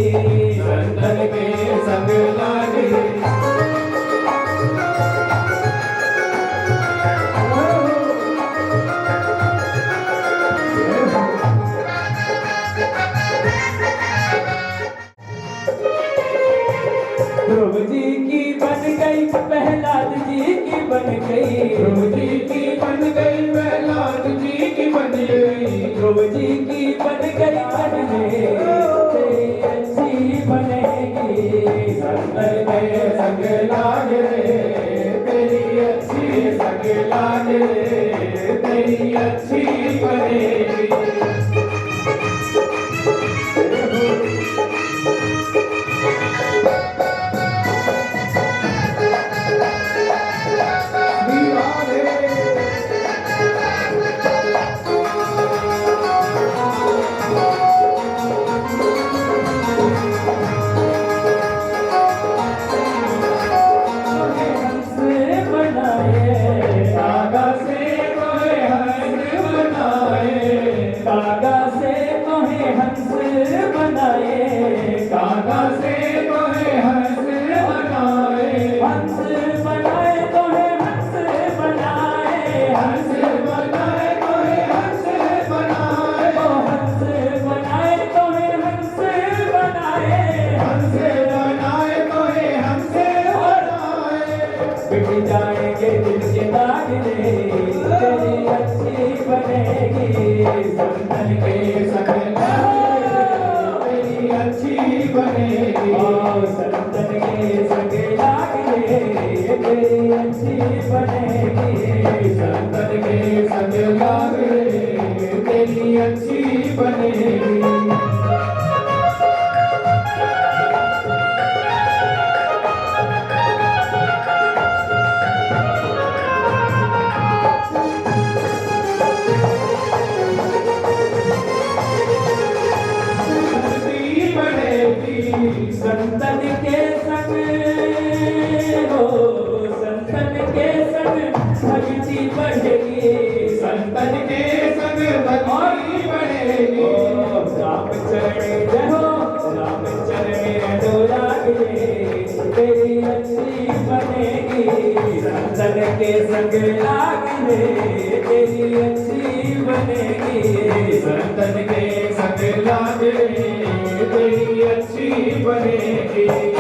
संतन के संग लागे ध्रुव जी की बन गई, प्रहलाद जी की बन गई, ध्रुव जी की बन गई, प्रहलाद जी की बन गई, ध्रुव जी की बन गई बनने तेरी अच्छी बनेगी, संतन के संग लागे तेरी अच्छी संग लागे तेरी अच्छी बनेगी, हंस बनाए कागा से कोई हंस बनाए, कागा से तोहे हंस बनाए, कागा से कोई हंस बनाए, हंस बनाए तोहे हंस बनाए, हंस बनाए कोई हंस बनाए, ओ हंस बनाए तोहे हंस बनाए, हंस बनाए कोई हंस बनाए, मिट जाएंगे दिल के दागने तेरी अच्छी बनेगी, संतन के संग तेरी अच्छी बनेगी, ओ संतन के संग लागने तेरी अच्छी बनेगी, संतन के संग लागे तेरी अच्छी बनेगी, अच्छी बनेगी, संतन के संग हो, संतन के संग भक्ति बढ़ेगी, संतन के संग भक्ति बनेगी, ओ राम चरण जय हो, राम चरण डोलागे तेरी अच्छी बनेगी, संतन के संग लागने तेरी अच्छी बनेगी, संतन के संग लागे तेरी अच्छी बनेगी।